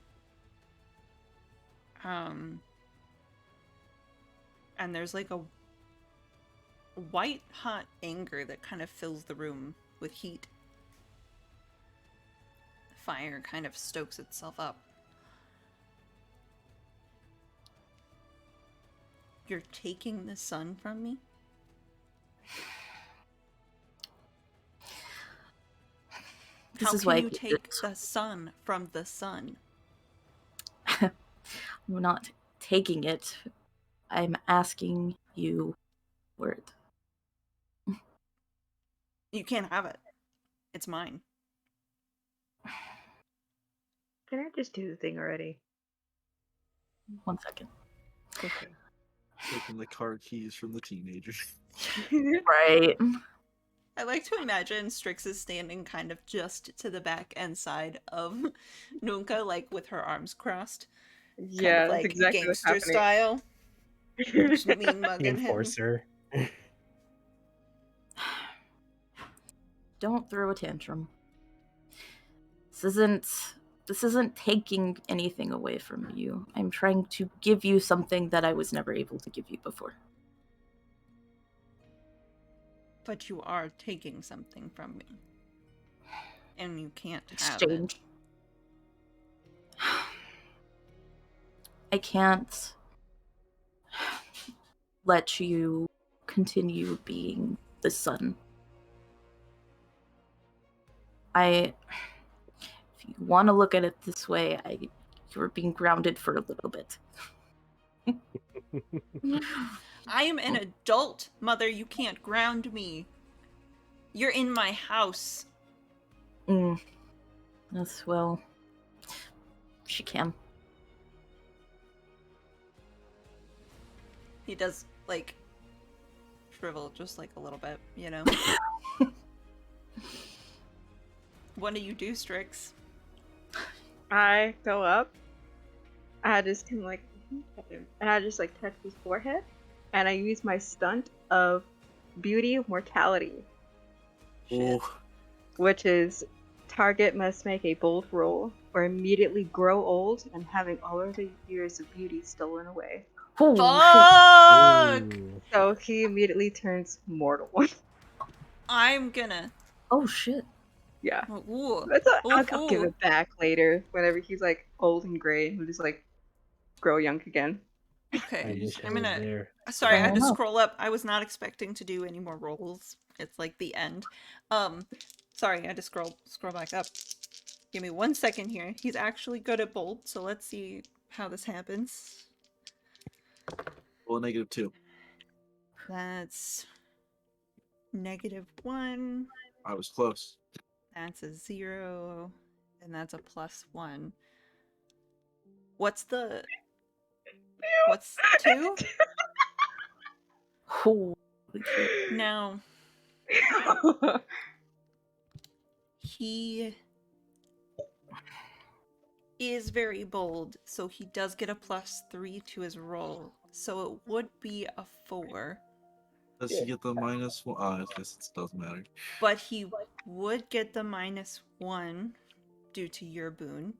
And there's like a white hot anger that kind of fills the room with heat. The fire kind of stokes itself up. You're taking the sun from me? This How is can why you take the sun from the sun? I'm not taking it. I'm asking you for it. You can't have it. It's mine. Can I just do the thing already? 1 second. Okay. Taking the car keys from the teenager. Right. I like to imagine Strix is standing kind of just to the back and side of Nunca, like with her arms crossed. Yeah, Kind of that's like exactly what's gangster happening. style. Just mean The mugging him. enforcer. Don't throw a tantrum. This isn't taking anything away from you. I'm trying to give you something that I was never able to give you before. But you are taking something from me. And you can't have Exchange. I can't let you continue being the sun. If you want to look at it this way, you're being grounded for a little bit. I am an adult, Mother. You can't ground me. You're in my house. Yes, well, she can. He does, like, shrivel just like a little bit, you know? What do you do, Strix? I go up. I just can like, and I just like touch his forehead, and I use my stunt of beauty mortality, Shit. Oh, which is target must make a bold roll or immediately grow old and having all of the years of beauty stolen away. Oh, Fuck! Ooh. So he immediately turns mortal. I'm gonna. shit. Oh, shit. Yeah. Ooh. I'll give it back later whenever he's like old and gray and he'll just like grow young again. I Okay, wish I I'm was gonna. there. Sorry, I had to Fair enough. scroll up. I was not expecting to do any more rolls. It's like the end. Sorry, I had to scroll back up. Give me 1 second here. He's actually good at bold, so let's see how this happens. well, -2. That's -1. I was close. That's a 0, and that's a +1. What's 2? Holy shit. Now, He is very bold, so he does get a +3 to his roll. So it would be a 4, Does he get the -1? I guess it doesn't matter. but he would get the -1 due to your boon.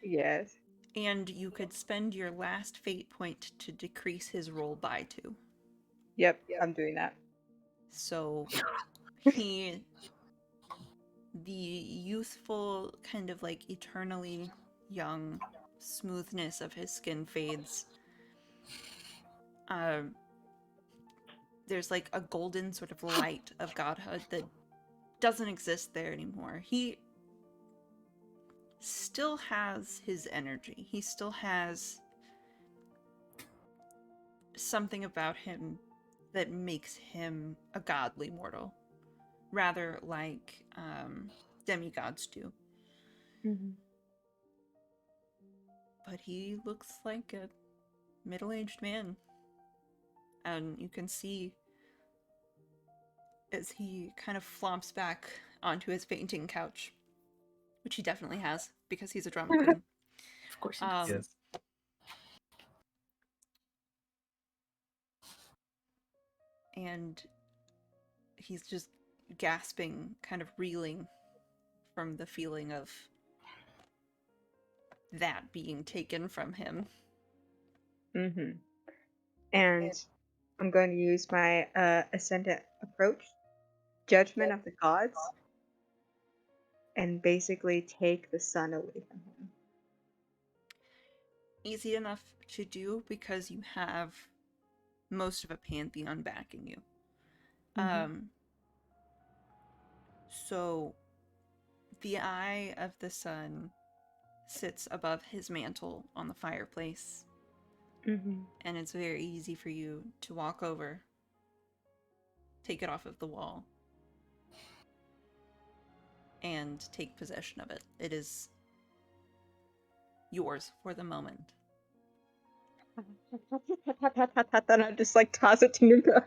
Yes. And you could spend your last fate point to decrease his roll by 2. Yep, I'm doing that. So the youthful, kind of like eternally young smoothness of his skin fades. There's like a golden sort of light of godhood that doesn't exist there anymore. He still has his energy. He still has something about him that makes him a godly mortal, rather like demigods do. Mm-hmm. But he looks like a middle-aged man, and you can see as he kind of flomps back onto his fainting couch, which he definitely has because he's a drama queen. Of course he does. Yes. And he's just gasping, kind of reeling from the feeling of that being taken from him. Mm-hmm. And I'm going to use my ascendant approach, judgment of the gods, and basically take the sun away from him. Easy enough to do because you have most of a pantheon backing you. Mhm. So the eye of the sun sits above his mantle on the fireplace, Mm-hmm. and it's very easy for you to walk over, take it off of the wall, and take possession of it. It is yours for the moment. Then I just like toss it to Nuka.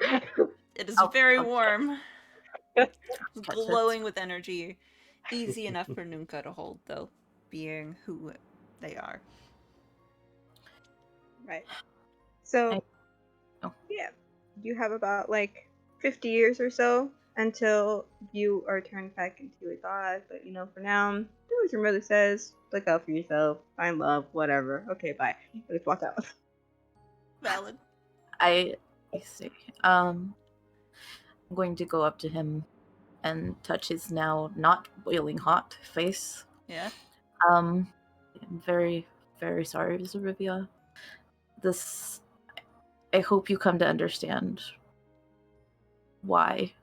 It is Oh, very oh. warm, Catch glowing with energy. Easy enough for Nunca to hold, though, being who they are. Right. So, Oh. yeah, you have about like 50 years or so until you are turned back into a god. But for now, do as your mother says. Look out for yourself. Find love. Whatever. Okay, bye. Let's walk out. Valid. I see. I'm going to go up to him and touch his now not boiling hot face. Yeah? I'm very, very sorry, Zarivia. I hope you come to understand why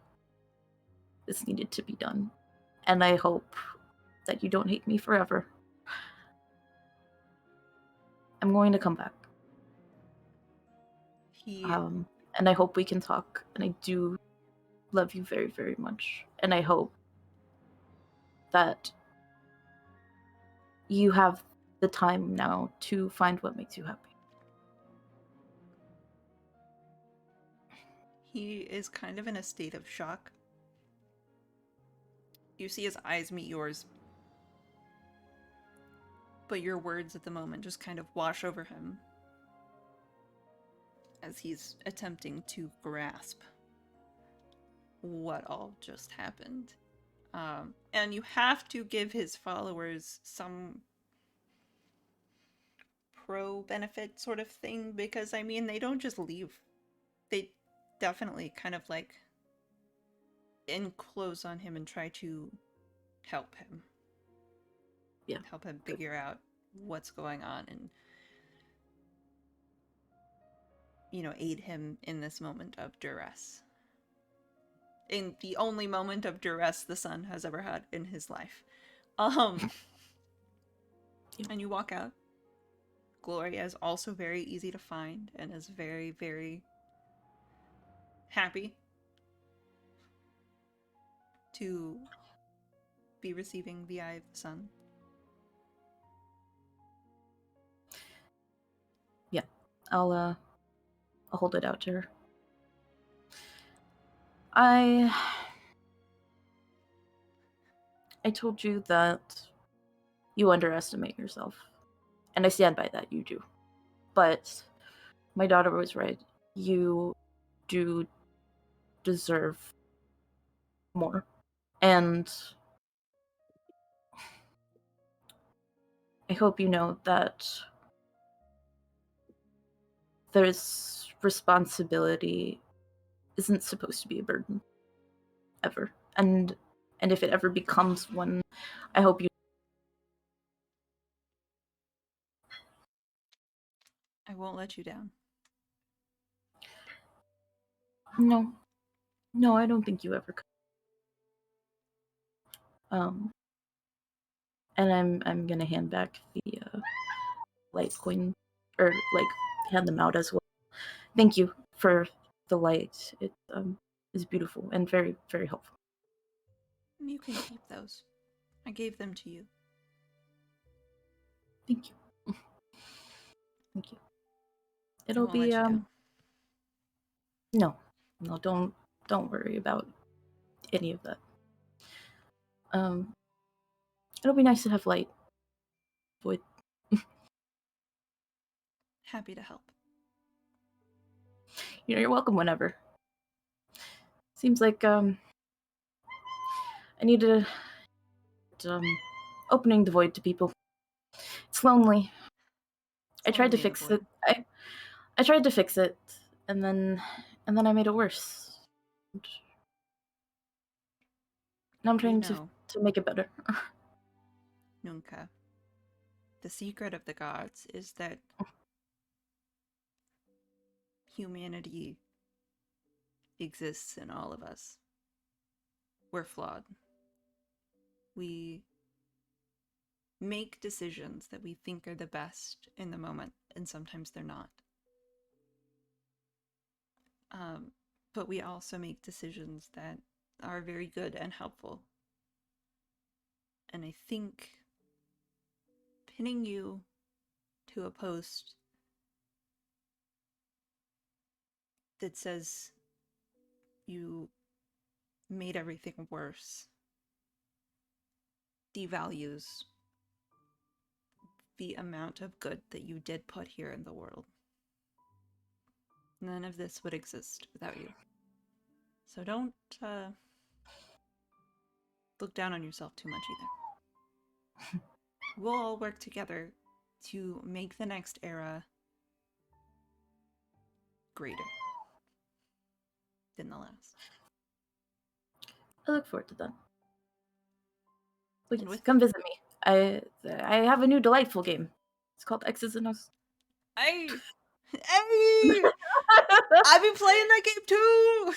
this needed to be done. And I hope that you don't hate me forever. I'm going to come back. He And I hope we can talk. And I do love you very, very much. And I hope that you have the time now to find what makes you happy. he is kind of in a state of shock. You see his eyes meet yours, but your words at the moment just kind of wash over him as he's attempting to grasp what all just happened. And you have to give his followers some pro-benefit sort of thing, because, I mean, they don't just leave. They definitely kind of, like, enclose on him and try to help him. Yeah. Help him figure out what's going on and, aid him in this moment of duress. In the only moment of duress the son has ever had in his life. And you walk out. Gloria is also very easy to find and is very, very happy to be receiving the Eye of the Sun. Yeah. I'll hold it out to her. I told you that you underestimate yourself. And I stand by that, you do. But my daughter was right. You do deserve more. And I hope you know that there's responsibility isn't supposed to be a burden. Ever. And if it ever becomes one, I hope you... I won't let you down. No. No, I don't think you ever could. And I'm gonna hand back the light coin, or like hand them out as well. Thank you for the light. It is beautiful and very, very helpful. You can keep those. I gave them to you. Thank you. Thank you. I It'll won't let be you down. no, don't worry about any of that. It'll be nice to have light. Void. Happy to help. You're welcome whenever. Seems like I need to opening the void to people. It's lonely. I tried to Lonely in a fix void. it. I tried to fix it, and then I made it worse. Now I'm trying to make it better. Nunca. The secret of the gods is that humanity exists in all of us. We're flawed. We make decisions that we think are the best in the moment, and sometimes they're not. But we also make decisions that are very good and helpful. And I think pinning you to a post that says you made everything worse devalues the amount of good that you did put here in the world. None of this would exist without you. So don't look down on yourself too much either. We'll all work together to make the next era greater than the last. I look forward to that. Please, with- come visit me. I have a new delightful game. It's called X's and O's. Hey! I've been playing that game too!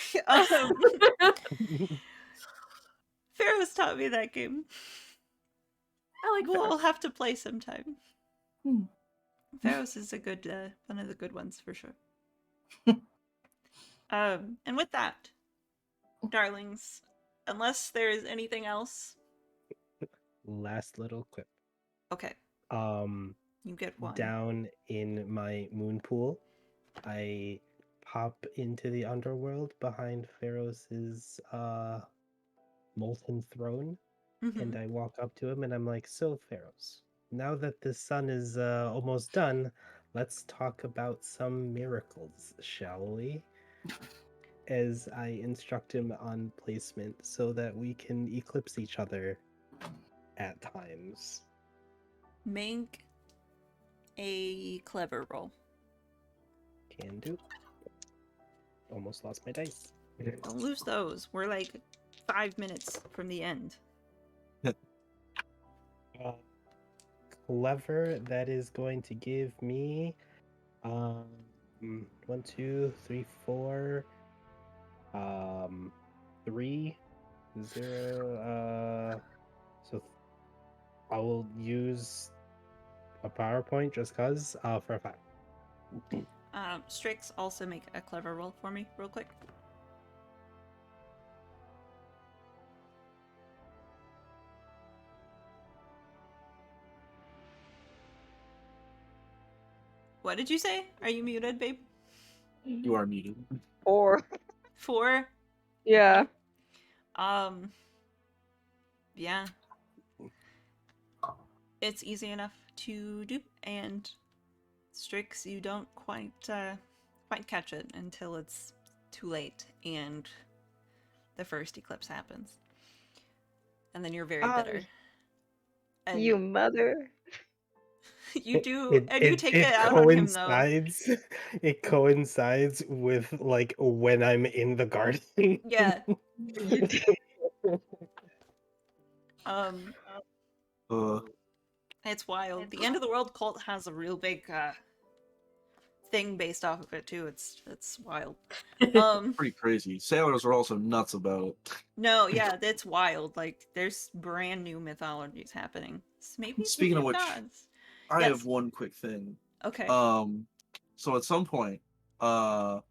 Pharaoh's taught me that game. I like We'll Pharaohs. have to play sometime. Hmm. Pharaohs is a good, one of the good ones for sure. And with that, darlings, unless there is anything else. Last little quip. Okay, you get one. Down in my moon pool, I pop into the underworld behind Pharaoh's molten throne, and I walk up to him and I'm like, "So, Pharaohs, now that the sun is almost done, let's talk about some miracles, shall we?" As I instruct him on placement so that we can eclipse each other at times. Make a clever roll. Can do. Almost lost my dice. Don't lose those. We're like 5 minutes from the end. Clever, that is going to give me 1, 2, 3, 4, 3, 0. So I will use a PowerPoint just cause for a 5. Strix, also make a clever roll for me real quick. What did you say? Are you muted, babe? You are muted. 4. 4? Yeah. Yeah. It's easy enough to do, and Strix, you don't quite catch it until it's too late and the first eclipse happens. And then you're very bitter. And You mother. you do, and you take it out on him, though. coincides. It coincides with like when I'm in the garden. Yeah. You did. It's wild. The End of the World cult has a real big thing based off of it too. It's wild. Pretty crazy. Sailors are also nuts about it. No, yeah, it's wild. Like there's brand new mythologies happening. So maybe Speaking of which, gods. I Yes. have one quick thing. Okay. So at some point, I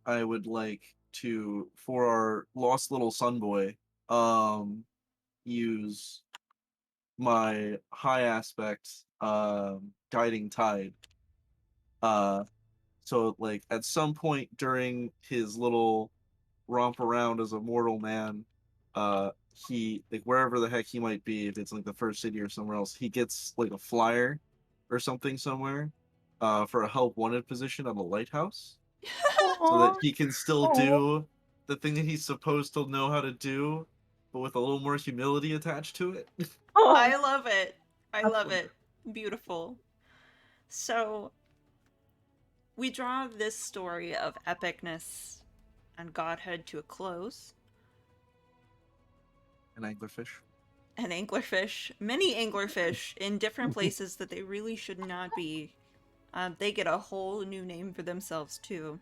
would like to, for our lost little sun boy, use my high aspect guiding tide. So like at some point during his little romp around as a mortal man, he, like, wherever the heck he might be, if it's like the first city or somewhere else, he gets like a flyer or something somewhere for a help wanted position on a lighthouse, so that he can still do the thing that he's supposed to know how to do, but with a little more humility attached to it. I love it. I love it. Beautiful. So we draw this story of epicness and godhood to a close. An anglerfish. An anglerfish, many anglerfish in different places that they really should not be. They get a whole new name for themselves too.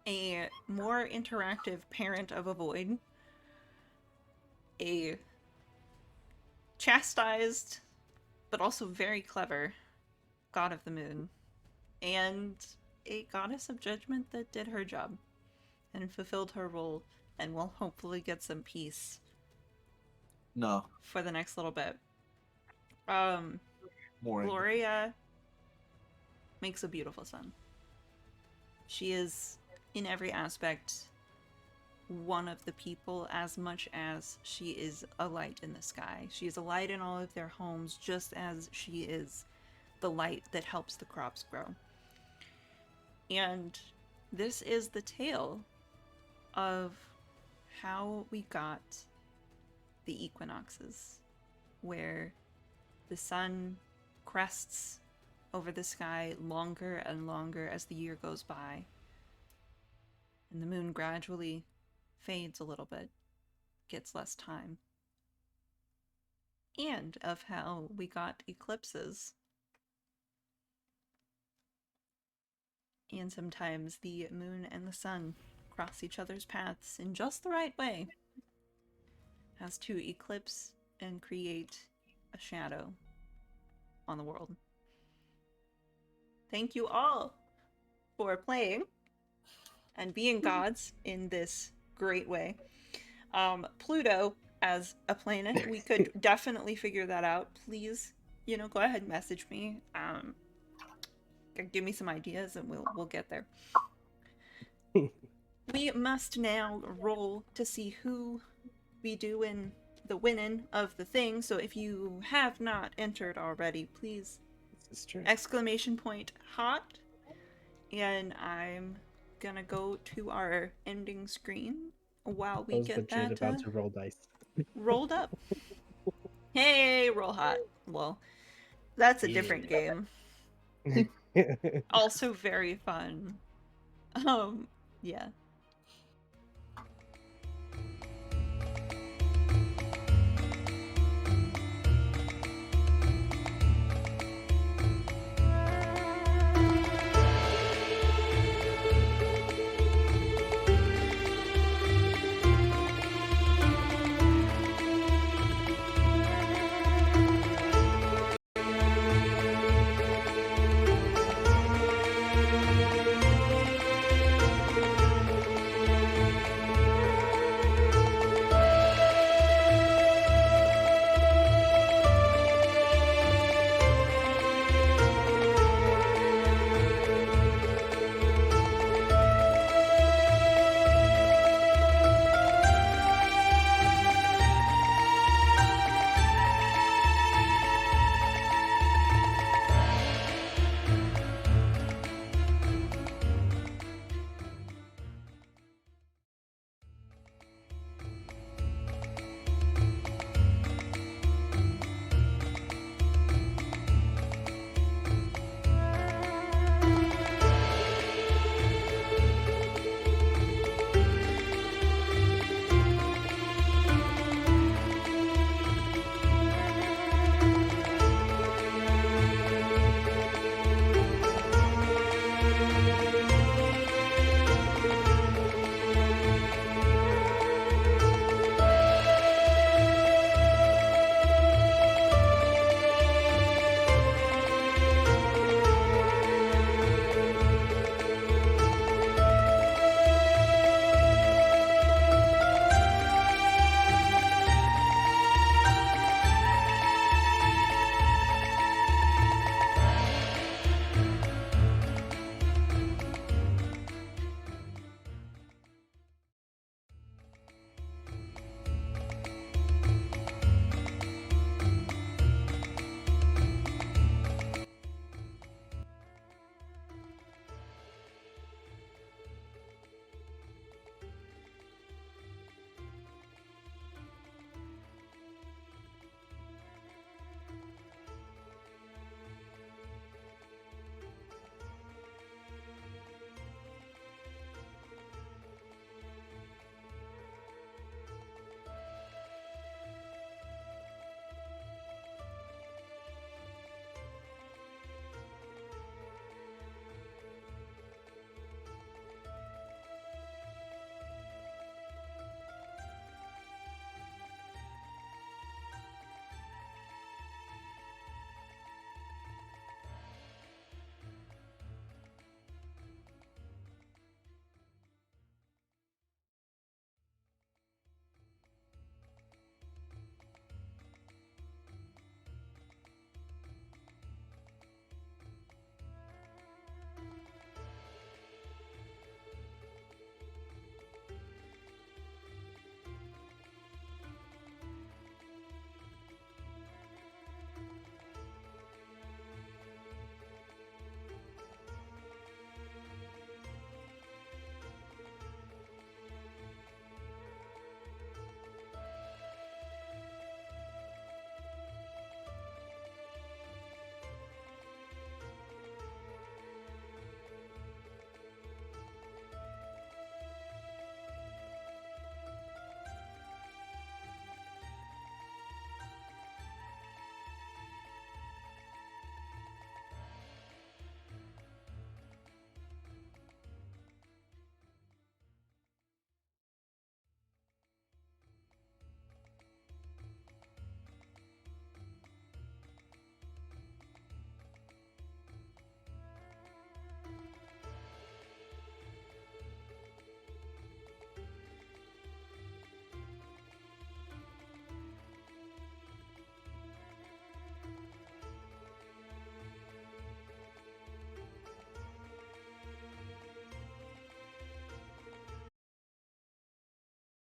A more interactive parent of a void. A chastised, but also very clever god of the moon. And a goddess of judgment that did her job and fulfilled her role and will hopefully get some peace. No. For the next little bit. More Gloria makes a beautiful sun. She is, in every aspect, one of the people as much as she is a light in the sky. She is a light in all of their homes, just as she is the light that helps the crops grow. And this is the tale of how we got the equinoxes, where the sun crests over the sky longer and longer as the year goes by, and the moon gradually fades a little bit, gets less time, and of how we got eclipses. And sometimes the moon and the sun cross each other's paths in just the right way as to eclipse and create a shadow on the world. Thank you all for playing and being gods in this great way. Pluto as a planet, we could definitely figure that out. Please, go ahead and message me. Give me some ideas and we'll get there. We must now roll to see who we do in the winning of the thing. So if you have not entered already, please exclamation point hot. And I'm gonna go to our ending screen while we get that about to roll dice. rolled up. Hey, roll hot. Well, that's a different game. Also very fun. Yeah.